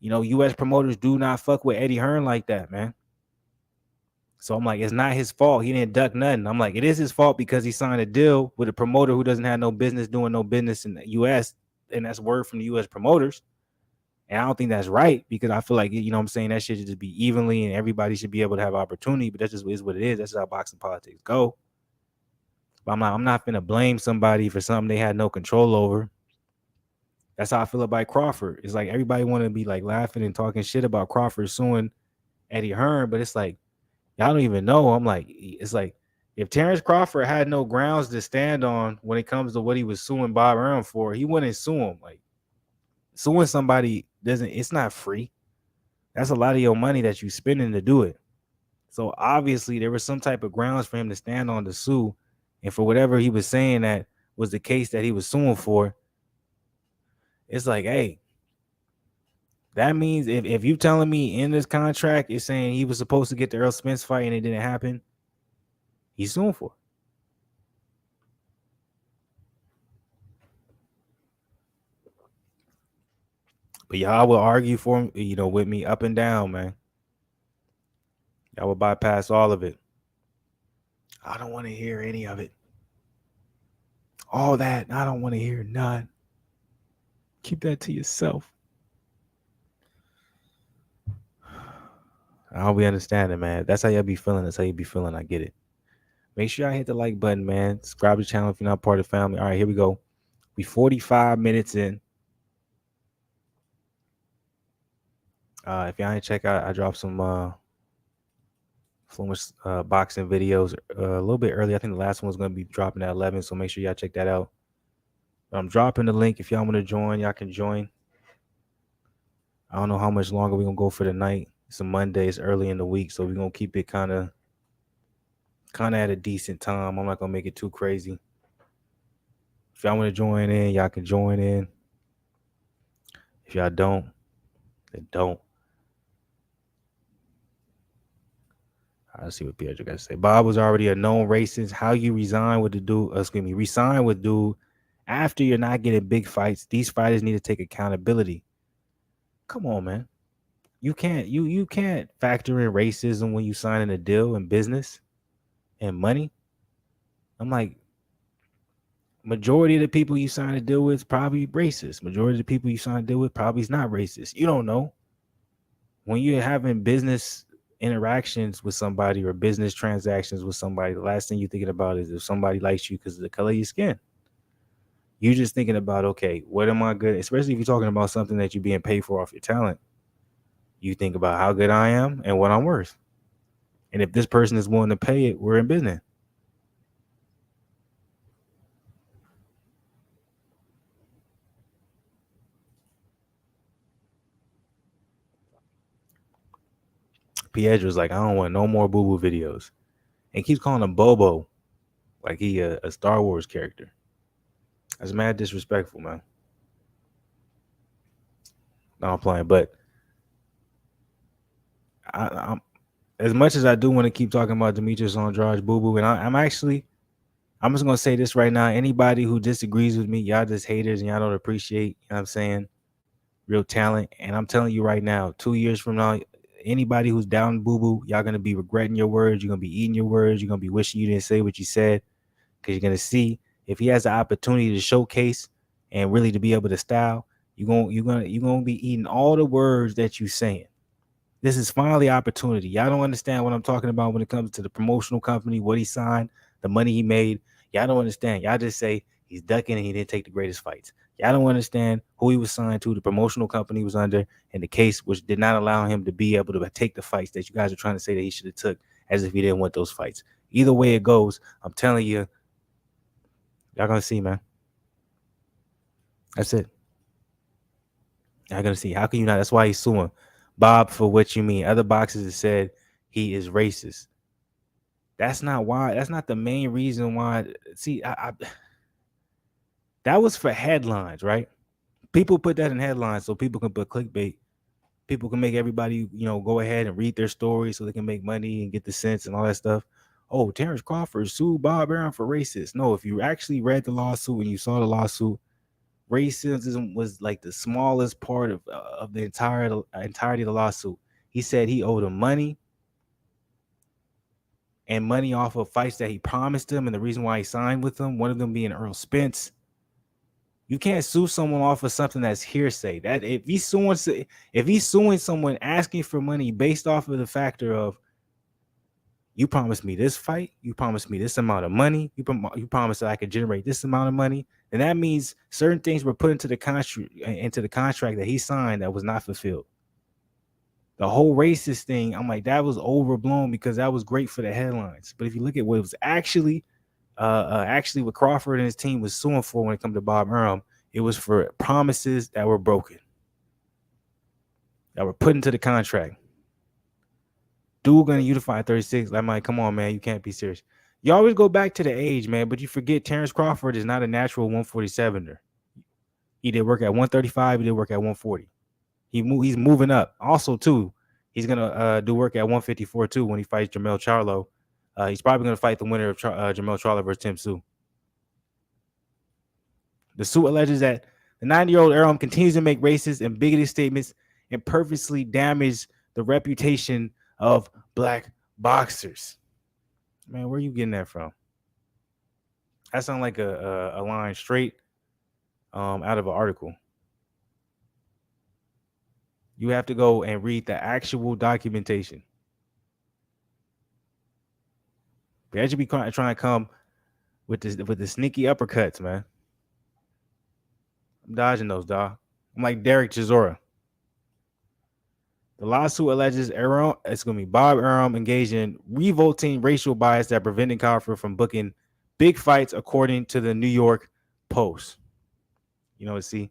Speaker 1: you know, U.S. promoters do not fuck with Eddie Hearn like that, man. So I'm like, it's not his fault. He didn't duck nothing. I'm like, it is his fault because he signed a deal with a promoter who doesn't have no business doing no business in the U.S. And that's word from the U.S. promoters. And I don't think that's right because I feel like, you know what I'm saying, that shit should just be evenly and everybody should be able to have opportunity. But that just is what it is. That's how boxing politics go. But I'm not going to blame somebody for something they had no control over. That's how I feel about Crawford. It's like everybody want to be like laughing and talking shit about Crawford suing Eddie Hearn. But it's like, y'all don't even know. I'm like, it's like if Terrence Crawford had no grounds to stand on when it comes to what he was suing Bob Arum for, he wouldn't sue him. Like, suing somebody it's not free. That's a lot of your money that you spending to do it. So obviously there was some type of grounds for him to stand on to sue. And for whatever he was saying that was the case that he was suing for, it's like, hey, that means if you telling me in this contract it's saying he was supposed to get the Earl Spence fight and it didn't happen, he's suing for it. But y'all will argue for him, you know, with me up and down, man. Y'all will bypass all of it. I don't want to hear any of it. All that, I don't want to hear none. Keep that to yourself. I hope we understand it, man. That's how y'all be feeling. That's how you be feeling. I get it. Make sure y'all hit the like button, man. Subscribe to the channel if you're not part of the family. All right, here we go. We 45 minutes in. If y'all ain't check out, I dropped some Fluence boxing videos a little bit early. I think the last one's gonna be dropping at 11, so make sure y'all check that out. I'm dropping the link. If y'all want to join, y'all can join. I don't know how much longer we're gonna go for the night. It's a Monday, it's early in the week, so we're gonna keep it kind of at a decent time. I'm not gonna make it too crazy. If y'all want to join in, y'all can join in. If y'all don't, then don't. Let's see what Pietro got to say. Bob was already a known racist. How you resign with the dude? Resign with dude after you're not getting big fights. These fighters need to take accountability. Come on, man. You can't factor in racism when you signing a deal in business and money. I'm like, majority of the people you sign a deal with is probably racist. Majority of the people you sign a deal with probably is not racist. You don't know. When you're having business interactions with somebody or business transactions with somebody, the last thing you're thinking about is if somebody likes you because of the color of your skin. You're just thinking about, okay, what am I good? Especially if you're talking about something that you're being paid for off your talent. You think about how good I am and what I'm worth. And if this person is willing to pay it, we're in business. Pietro's like, I don't want no more boo-boo videos. And keeps calling him Bobo like he a Star Wars character. That's mad disrespectful, man. No, I'm playing, but I'm as much as I do want to keep talking about Demetrius Andrade Boo Boo, and I'm just gonna say this right now. Anybody who disagrees with me, y'all just haters and y'all don't appreciate, you know what I'm saying, real talent. And I'm telling you right now, 2 years from now, anybody who's down Boo Boo, y'all gonna be regretting your words, you're gonna be eating your words, you're gonna be wishing you didn't say what you said, because you're gonna see if he has the opportunity to showcase and really to be able to style, you're gonna be eating all the words that you saying. This is finally opportunity. Y'all don't understand what I'm talking about when it comes to the promotional company, what he signed, the money he made. Y'all don't understand. Y'all just say he's ducking and he didn't take the greatest fights. Y'all don't understand who he was signed to, the promotional company he was under, and the case which did not allow him to be able to take the fights that you guys are trying to say that he should have took as if he didn't want those fights. Either way it goes, I'm telling you, y'all gonna see, man. That's it. Y'all gonna see. How can you not? That's why he's suing Bob for what you mean. Other boxers have said he is racist. That's not why. That's not the main reason why. See, that was for headlines, right? People put that in headlines so people can put clickbait. People can make everybody, go ahead and read their story so they can make money and get the sense and all that stuff. Oh, Terrence Crawford sued Bob Arum for racist. No, if you actually read the lawsuit and you saw the lawsuit, racism was like the smallest part of the entirety of the lawsuit. He said he owed him money and money off of fights that he promised him, and the reason why he signed with them, one of them being Earl Spence. You can't sue someone off of something that's hearsay. That if he's suing someone asking for money based off of the factor of you promised me this fight, you promised me this amount of money, you promised that I could generate this amount of money, then that means certain things were put into the contract that he signed that was not fulfilled. The whole racist thing, I'm like, that was overblown because that was great for the headlines. But if you look at what it was actually what Crawford and his team was suing for when it comes to Bob Arum, it was for promises that were broken, that were put into the contract. Dude gonna unify 36. I'm like, come on, man, you can't be serious. You always go back to the age, man, but you forget Terrence Crawford is not a natural 147er. He did work at 135. He did work at 140. He's moving up. Also, too, he's gonna do work at 154 too when he fights Jermell Charlo. He's probably gonna fight the winner of Jermell Charlo versus Tim Tszyu. The suit alleges that the 90-year-old Arum continues to make racist and bigoted statements and purposely damage the reputation of black boxers. Man, where are you getting that from? That sounds like a line straight out of an article. You have to go and read the actual documentation. They should be trying to come with the sneaky uppercuts, man. I'm dodging those, dog. I'm like Derek Chisora. The lawsuit alleges Bob Arum engaged in revolting racial bias that prevented Crawford from booking big fights, according to the New York Post. You know, see,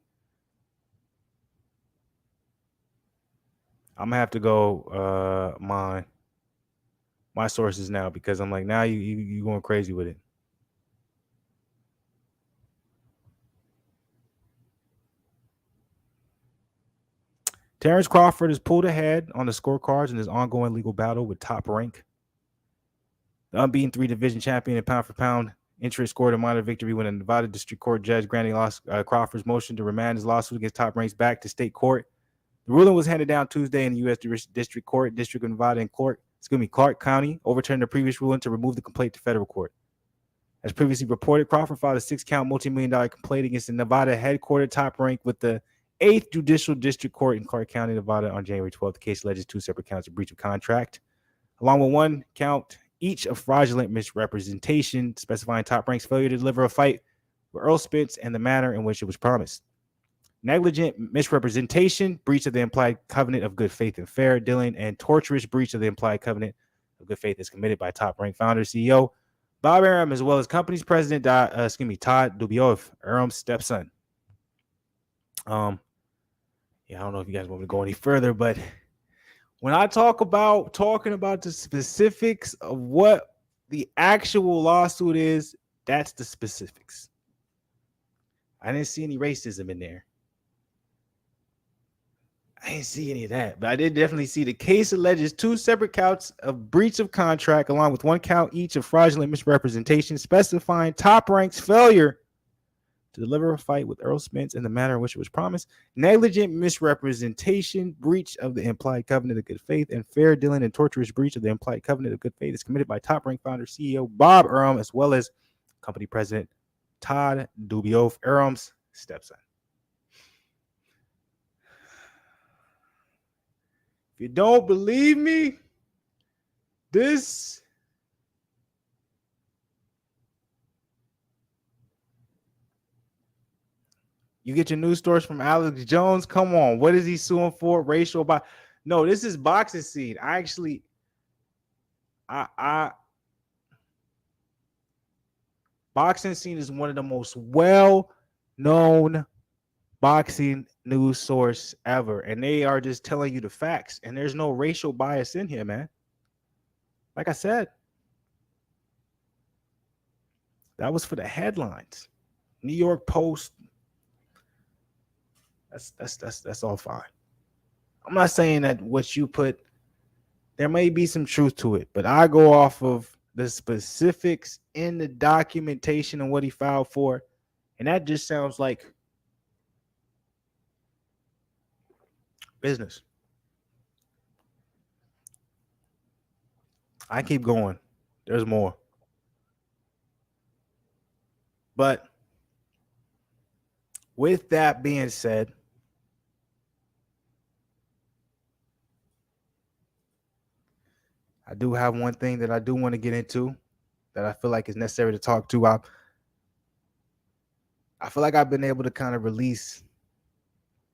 Speaker 1: I'm gonna have to go my sources now, because I'm like, now you going crazy with it. Terrence Crawford has pulled ahead on the scorecards in his ongoing legal battle with Top Rank. The unbeaten 3-division champion and pound-for-pound entrant scored a minor victory when a Nevada District Court judge granting Crawford's motion to remand his lawsuit against Top Rank's back to state court. The ruling was handed down Tuesday in the U.S. District Court, District of Nevada, and Clark County, overturned the previous ruling to remove the complaint to federal court. As previously reported, Crawford filed a 6-count multi-million-dollar complaint against the Nevada headquartered Top Rank with the 8th Judicial District Court in Clark County, Nevada on January 12th. The case alleges 2 separate counts of breach of contract, along with 1 count each of fraudulent misrepresentation, specifying Top Rank's failure to deliver a fight with Earl Spence and the manner in which it was promised. Negligent misrepresentation, breach of the implied covenant of good faith and fair dealing, and torturous breach of the implied covenant of good faith is committed by Top Rank founder CEO Bob Arum, as well as company's president Todd Dubioff, Arum's stepson. I don't know if you guys want me to go any further, but when I talking about the specifics of what the actual lawsuit is, that's the specifics. I didn't see any racism in there. I didn't see any of that, but I did definitely see the case alleges 2 separate counts of breach of contract, along with 1 count each of fraudulent misrepresentation, specifying Top Rank's failure to deliver a fight with Earl Spence in the manner in which it was promised. Negligent misrepresentation, breach of the implied covenant of good faith, and fair dealing and torturous breach of the implied covenant of good faith is committed by Top Rank founder CEO Bob Arum, as well as company president Todd Dubioff, Arum's stepson. If you don't believe me, you get your news stories from Alex Jones. Come on, what is he suing for? Racial bias? No, this is boxing scene. Boxing scene is one of the most well-known boxing news source ever, and they are just telling you the facts, and there's no racial bias in here, man. Like I said, that was for the headlines. New York Post. That's all fine. I'm not saying that what you put, there may be some truth to it, but I go off of the specifics in the documentation and what he filed for, and that just sounds like business. I keep going. There's more. But with that being said, I do have one thing that I do want to get into that I feel like is necessary to talk to. I feel like I've been able to kind of release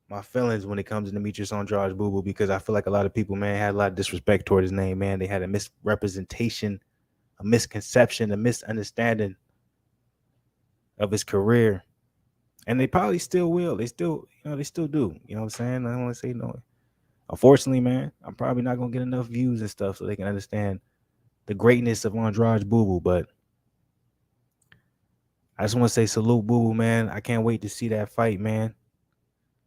Speaker 1: my feelings when it comes to Demetrius Andrade Boo Boo, because I feel like a lot of people, man, had a lot of disrespect toward his name, man. They had a misrepresentation, a misconception, a misunderstanding of his career. And they probably still will. They still do. You know what I'm saying? I don't want to say no. Unfortunately, man, I'm probably not going to get enough views and stuff so they can understand the greatness of Andrade Boo Boo. But I just want to say salute, Boo Boo, man. I can't wait to see that fight, man.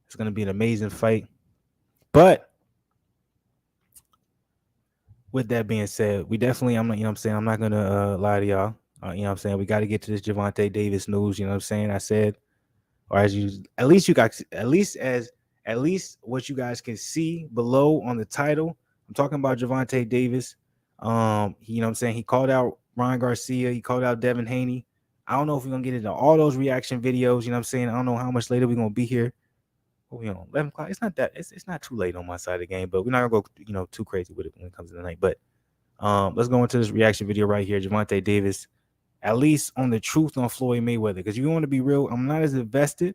Speaker 1: It's going to be an amazing fight. But with that being said, we definitely, I'm not going to lie to y'all. We got to get to this Gervonta Davis news. You know what I'm saying? I said, or at least what you guys can see below on the title. I'm talking about Gervonta Davis. You know what I'm saying? He called out Ryan Garcia. He called out Devin Haney. I don't know if we're going to get into all those reaction videos. You know what I'm saying? I don't know how much later we're going to be here. You know, 11 o'clock. It's not too late on my side of the game, but we're not gonna go, too crazy with it when it comes to the night. But let's go into this reaction video right here. Gervonta Davis, at least on the truth on Floyd Mayweather. Because you want to be real, I'm not as invested,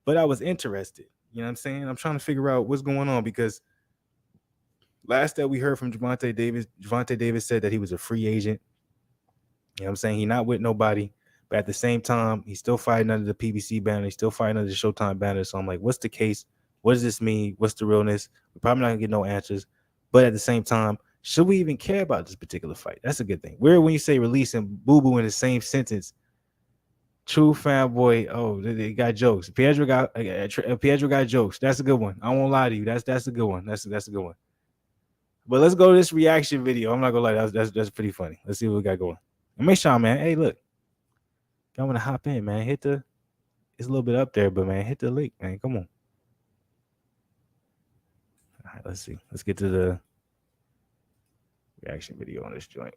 Speaker 1: but I was interested. You know what I'm saying? I'm trying to figure out what's going on, because last that we heard from Gervonta Davis said that he was a free agent. You know what I'm saying? He's not with nobody. But at the same time, he's still fighting under the PBC banner. He's still fighting under the Showtime banner. So I'm like, what's the case? What does this mean? What's the realness? We're probably not going to get no answers. But at the same time, should we even care about this particular fight? That's a good thing. Weird when you say release and boo-boo in the same sentence. True fanboy. Oh, they got jokes. Pietro got jokes. That's a good one. I won't lie to you. That's a good one. That's a good one. But let's go to this reaction video. I'm not gonna lie. That's pretty funny. Let's see what we got going. And make sure, man. Hey, look. Y'all want to hop in, man. It's a little bit up there, but man, hit the link, man. Come on. All right, let's see. Let's get to the reaction video on this joint.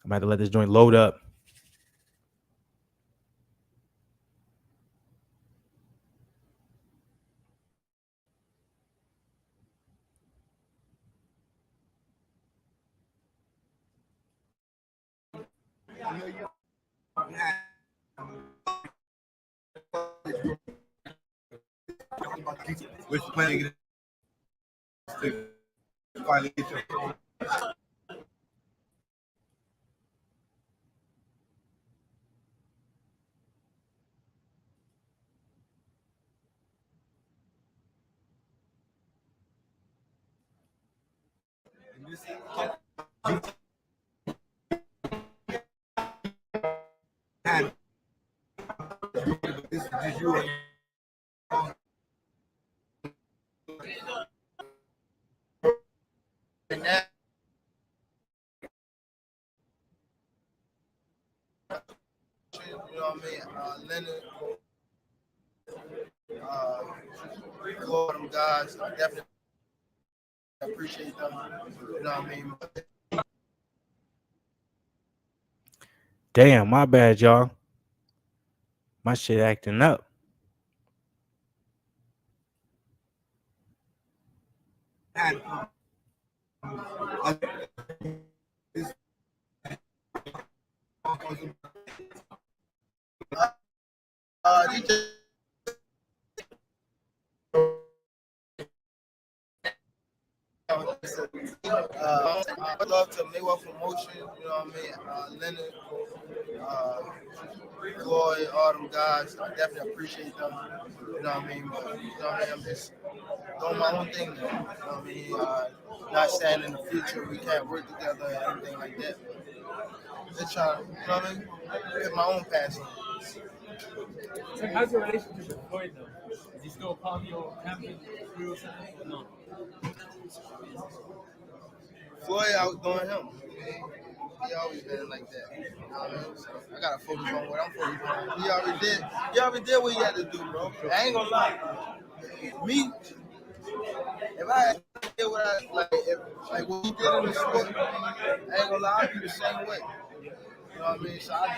Speaker 1: I'm about to let this joint load up.
Speaker 5: Which playing finally get your and this is just you. And that, you know what I mean? Leonard, all them guys, I definitely appreciate them. You know what I mean?
Speaker 1: Damn, my bad, y'all. My shit acting up.
Speaker 5: And these just I love to Mayweather promotion, you know what I mean? Leonard, Floyd, all them guys, I definitely appreciate them, you know what I mean? But, you know what I mean? I'm just doing my own thing, you know what I mean? Not saying in the future we can't work together or anything like that. But just trying, you know what I mean? Get my own passion.
Speaker 4: So how's your relationship with Floyd though? Is he still part of your camping crew or something? No.
Speaker 5: Floyd, I was doing him. He always been like that. You know what I mean? So I gotta focus on what I'm focused on. He already did what he had to do, bro. I ain't gonna lie. Me, if I did what I like what he did in the sport, I ain't gonna lie, I'd be the same way. You know what I mean? So I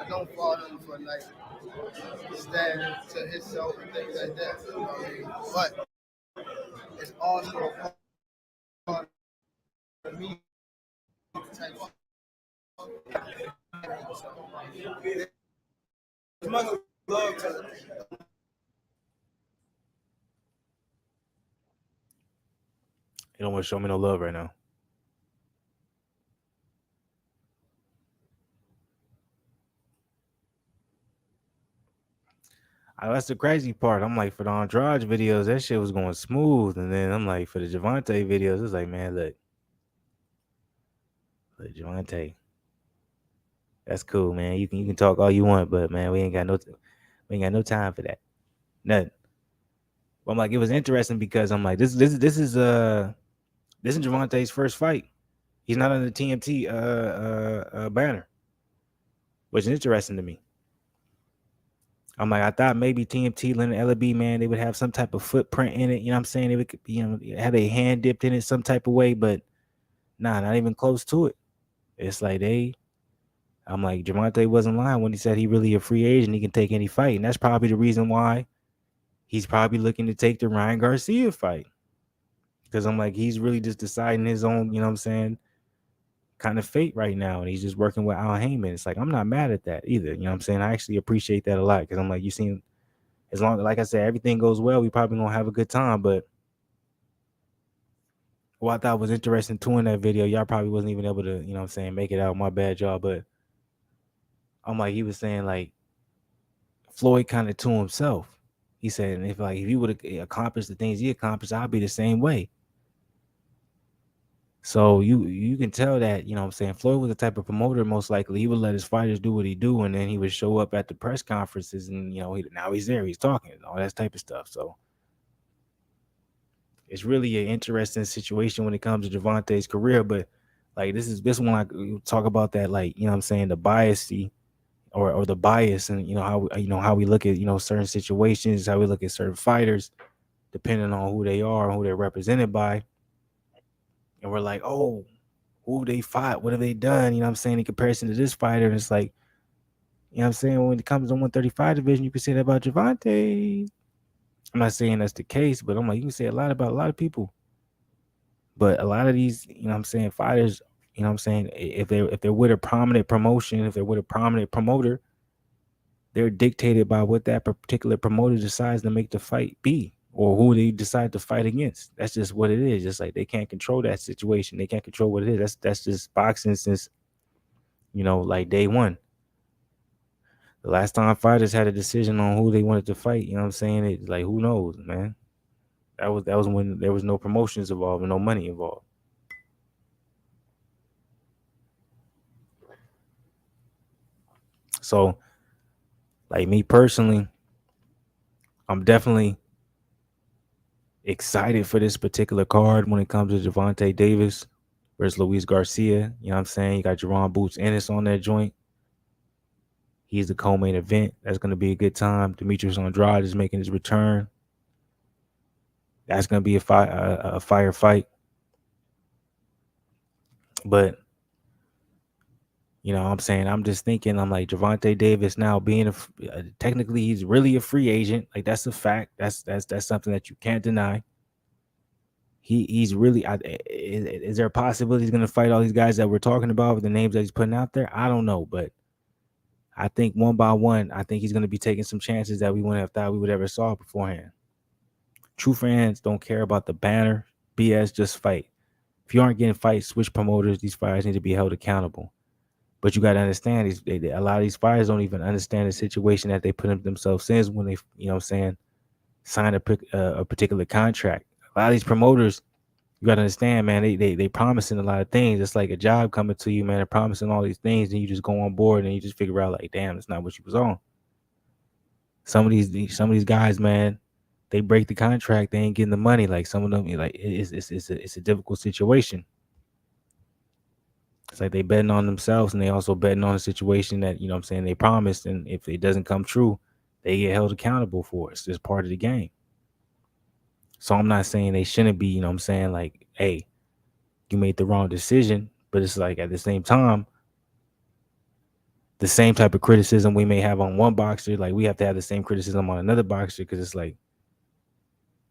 Speaker 5: don't fall him for like stand to himself and things like that. You know what I mean? But it's also a part of me type of as much love to
Speaker 1: You don't want to show me no love right now. That's the crazy part. I'm like, for the Andrade videos, that shit was going smooth. And then I'm like, for the Gervonta videos, it's like, man, look, Gervonta, that's cool, man. You can talk all you want, but man, we ain't got no time for that. Nothing. But I'm like, it was interesting because I'm like, this is Gervonta's first fight. He's not on the TMT banner, which is interesting to me. I'm like, I thought maybe TMT, Leonard LB, man, they would have some type of footprint in it. You know what I'm saying? They would, have a hand dipped in it some type of way, but nah, not even close to it. It's like I'm like, Gervonta wasn't lying when he said he really a free agent. He can take any fight. And that's probably the reason why he's probably looking to take the Ryan Garcia fight. Because I'm like, he's really just deciding his own, you know what I'm saying, kind of fate right now. And he's just working with Al Heyman. It's like, I'm not mad at that either. You know what I'm saying? I actually appreciate that a lot. Because I'm like, you seen as long like I said, everything goes well, we probably gonna have a good time. But what I thought was interesting too in that video, y'all probably wasn't even able to, make it out. My bad, y'all. But I'm like, he was saying like Floyd kind of to himself. He said, and if he would have accomplished the things he accomplished, I'd be the same way. So you can tell that, Floyd was the type of promoter, most likely he would let his fighters do what he do, and then he would show up at the press conferences and, now he's there, he's talking, all that type of stuff. So it's really an interesting situation when it comes to Gervonta's career. But like this one I talk about that, like, the biasy or the bias, and how we look at, certain situations, how we look at certain fighters, depending on who they are and who they're represented by. And we're like, oh, who they fought, what have they done, in comparison to this fighter. And it's like, when it comes to 135 division, you can say that about Gervonta. I'm not saying that's the case, but I'm like, you can say a lot about a lot of people. But a lot of these, fighters, if they're with a prominent promotion, if they're with a prominent promoter, they're dictated by what that particular promoter decides to make the fight be, or who they decide to fight against. That's just what it is. Just like they can't control that situation. They can't control what it is. That's just boxing since, like day one. The last time fighters had a decision on who they wanted to fight, it's like, who knows, man? That was when there was no promotions involved and no money involved. So, like me personally, I'm definitely excited for this particular card when it comes to Gervonta Davis versus Luis Garcia. You got Jerron Boots Ennis on that joint. He's the co-main event. That's going to be a good time. Demetrius Andrade is making his return. That's going to be a fire fight. But, I'm just thinking, I'm like, Gervonta Davis now being technically he's really a free agent. Like, that's a fact. That's something that you can't deny. He's really, is there a possibility he's going to fight all these guys that we're talking about with the names that he's putting out there? I don't know, but I think one by one, I think he's going to be taking some chances that we wouldn't have thought we would ever saw beforehand. True fans don't care about the banner, BS, just fight. If you aren't getting fights, switch promoters. These fighters need to be held accountable. But you got to understand, a lot of these fighters don't even understand the situation that they put themselves in when they, sign a particular contract. A lot of these promoters, you got to understand, man, they promising a lot of things. It's like a job coming to you, man. They're promising all these things, and you just go on board and you just figure out, like, damn, it's not what you was on. Some of these guys, man, they break the contract, they ain't getting the money. Like, some of them, like, it's a difficult situation. It's like they betting on themselves, and they also betting on a situation that, they promised, and if it doesn't come true, they get held accountable for it. It's just part of the game. So I'm not saying they shouldn't be, like, hey, you made the wrong decision. But it's like, at the same time, the same type of criticism we may have on one boxer, like, we have to have the same criticism on another boxer, because it's like,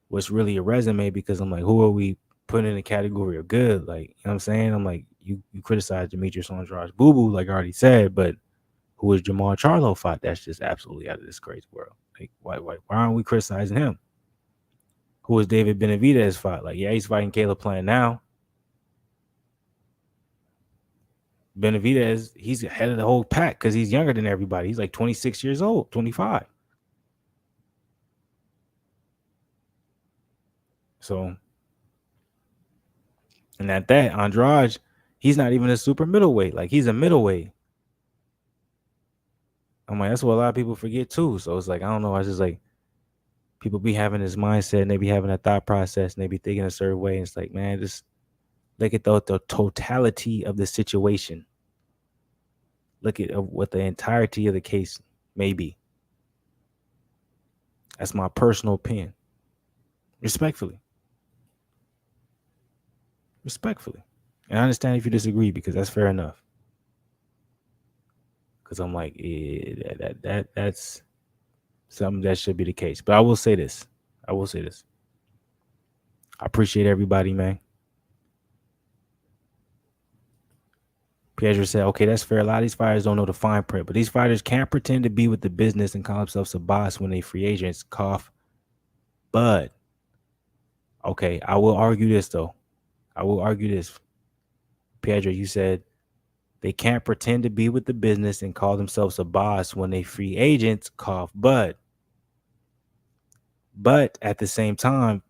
Speaker 1: what's really a resume? Because I'm like, who are we putting in the category of good? Like, I'm like, you criticize Demetrius Andrade Boo-Boo, like I already said, but who is Jamal Charlo fought? That's just absolutely out of this crazy world. Like, why aren't we criticizing him? Who is David Benavidez fought? Like, yeah, he's fighting Caleb Plant now. Benavidez, he's ahead of the whole pack because he's younger than everybody. He's like 26 years old, 25. So, and at that, Andrade, he's not even a super middleweight. Like, he's a middleweight. I'm like, that's what a lot of people forget too. So it's like, I don't know. I just like, people be having this mindset and they be having a thought process and they be thinking a certain way. And it's like, man, just look at the totality of the situation. Look at what the entirety of the case may be. That's my personal opinion. Respectfully. And I understand if you disagree, because that's fair enough. Because I'm like, that's something that should be the case. But I will say this. I appreciate everybody, man. Peace. Pietro said, okay, that's fair. A lot of these fighters don't know the fine print, but these fighters can't pretend to be with the business and call themselves a boss when they free agents. Cough. But, okay, I will argue this, though. I will argue this. Pietro, you said they can't pretend to be with the business and call themselves a boss when they free agents. Cough. But at the same time,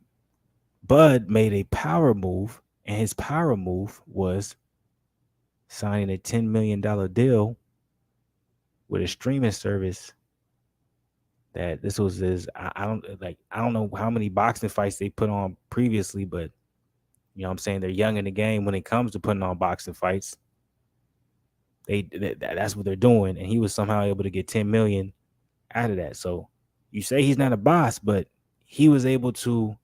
Speaker 1: Bud made a power move, and his power move was signing a $10 million deal with a streaming service. That this was his. I don't know how many boxing fights they put on previously, but you know what I'm saying, they're young in the game when it comes to putting on boxing fights. That's what they're doing, and he was somehow able to get 10 million out of that. So you say he's not a boss, but he was able to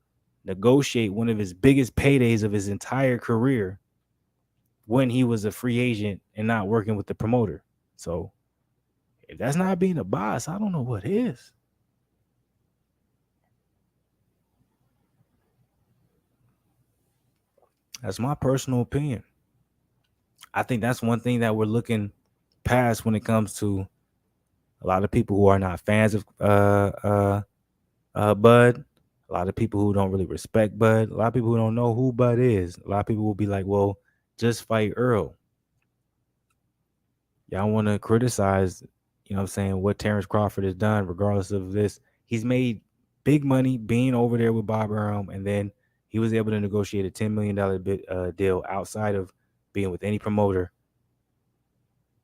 Speaker 1: negotiate one of his biggest paydays of his entire career when he was a free agent and not working with the promoter. So if that's not being a boss, I don't know what is. That's my personal opinion. I think that's one thing that we're looking past when it comes to a lot of people who are not fans of Bud. A lot of people who don't really respect Bud. A lot of people who don't know who Bud is. A lot of people will be like, well, just fight Earl. Y'all want to criticize, you know what I'm saying, what Terrence Crawford has done, regardless of this. He's made big money being over there with Bob Arum, and then he was able to negotiate a $10 million deal outside of being with any promoter.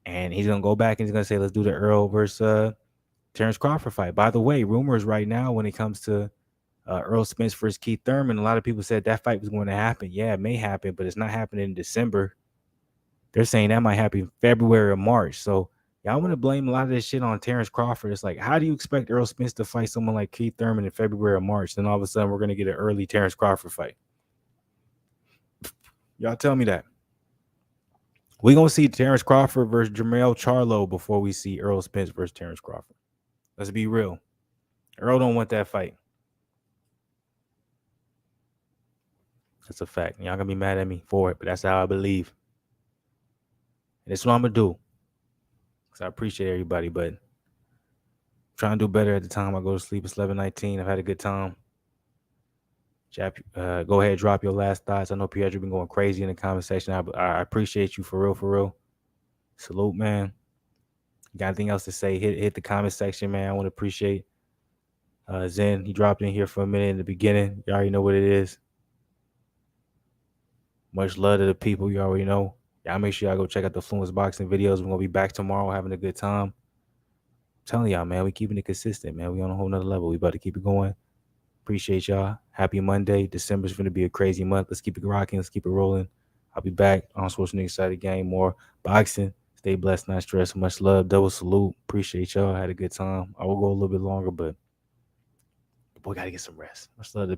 Speaker 1: And he's going to go back and he's going to say, let's do the Earl versus Terrence Crawford fight. By the way, rumors right now when it comes to Earl Spence versus Keith Thurman, a lot of people said that fight was going to happen. Yeah, it may happen, but it's not happening in December. They're saying that might happen in February or March. So y'all want to blame a lot of this shit on Terrence Crawford. It's like, how do you expect Earl Spence to fight someone like Keith Thurman in February or March? Then all of a sudden we're going to get an early Terrence Crawford fight. Y'all tell me that. We're going to see Terrence Crawford versus Jermell Charlo before we see Earl Spence versus Terrence Crawford. Let's be real. Earl don't want that fight. That's a fact. Y'all going to be mad at me for it, but that's how I believe. And that's what I'm going to do. Because I appreciate everybody, but I'm trying to do better at the time I go to sleep. It's 11:19. I've had a good time. Go ahead, drop your last thoughts. I know Pietro been going crazy in the comment section. I appreciate you for real. Salute, man. You got anything else to say? Hit the comment section, man. I want to appreciate Zen. He dropped in here for a minute in the beginning. You already know what it is. Much love to the people. You already know. Y'all make sure y'all go check out the Fluenceboxing videos. We're going to be back tomorrow having a good time. I'm telling y'all, man, we keeping it consistent, man. We on a whole nother level. We about to keep it going. Appreciate y'all. Happy Monday. December's going to be a crazy month. Let's keep it rocking. Let's keep it rolling. I'll be back on Sports Niggas Side of the Game. More boxing. Stay blessed, not stressed. Much love. Double salute. Appreciate y'all. Had a good time. I will go a little bit longer, but the boy got to get some rest. Much love to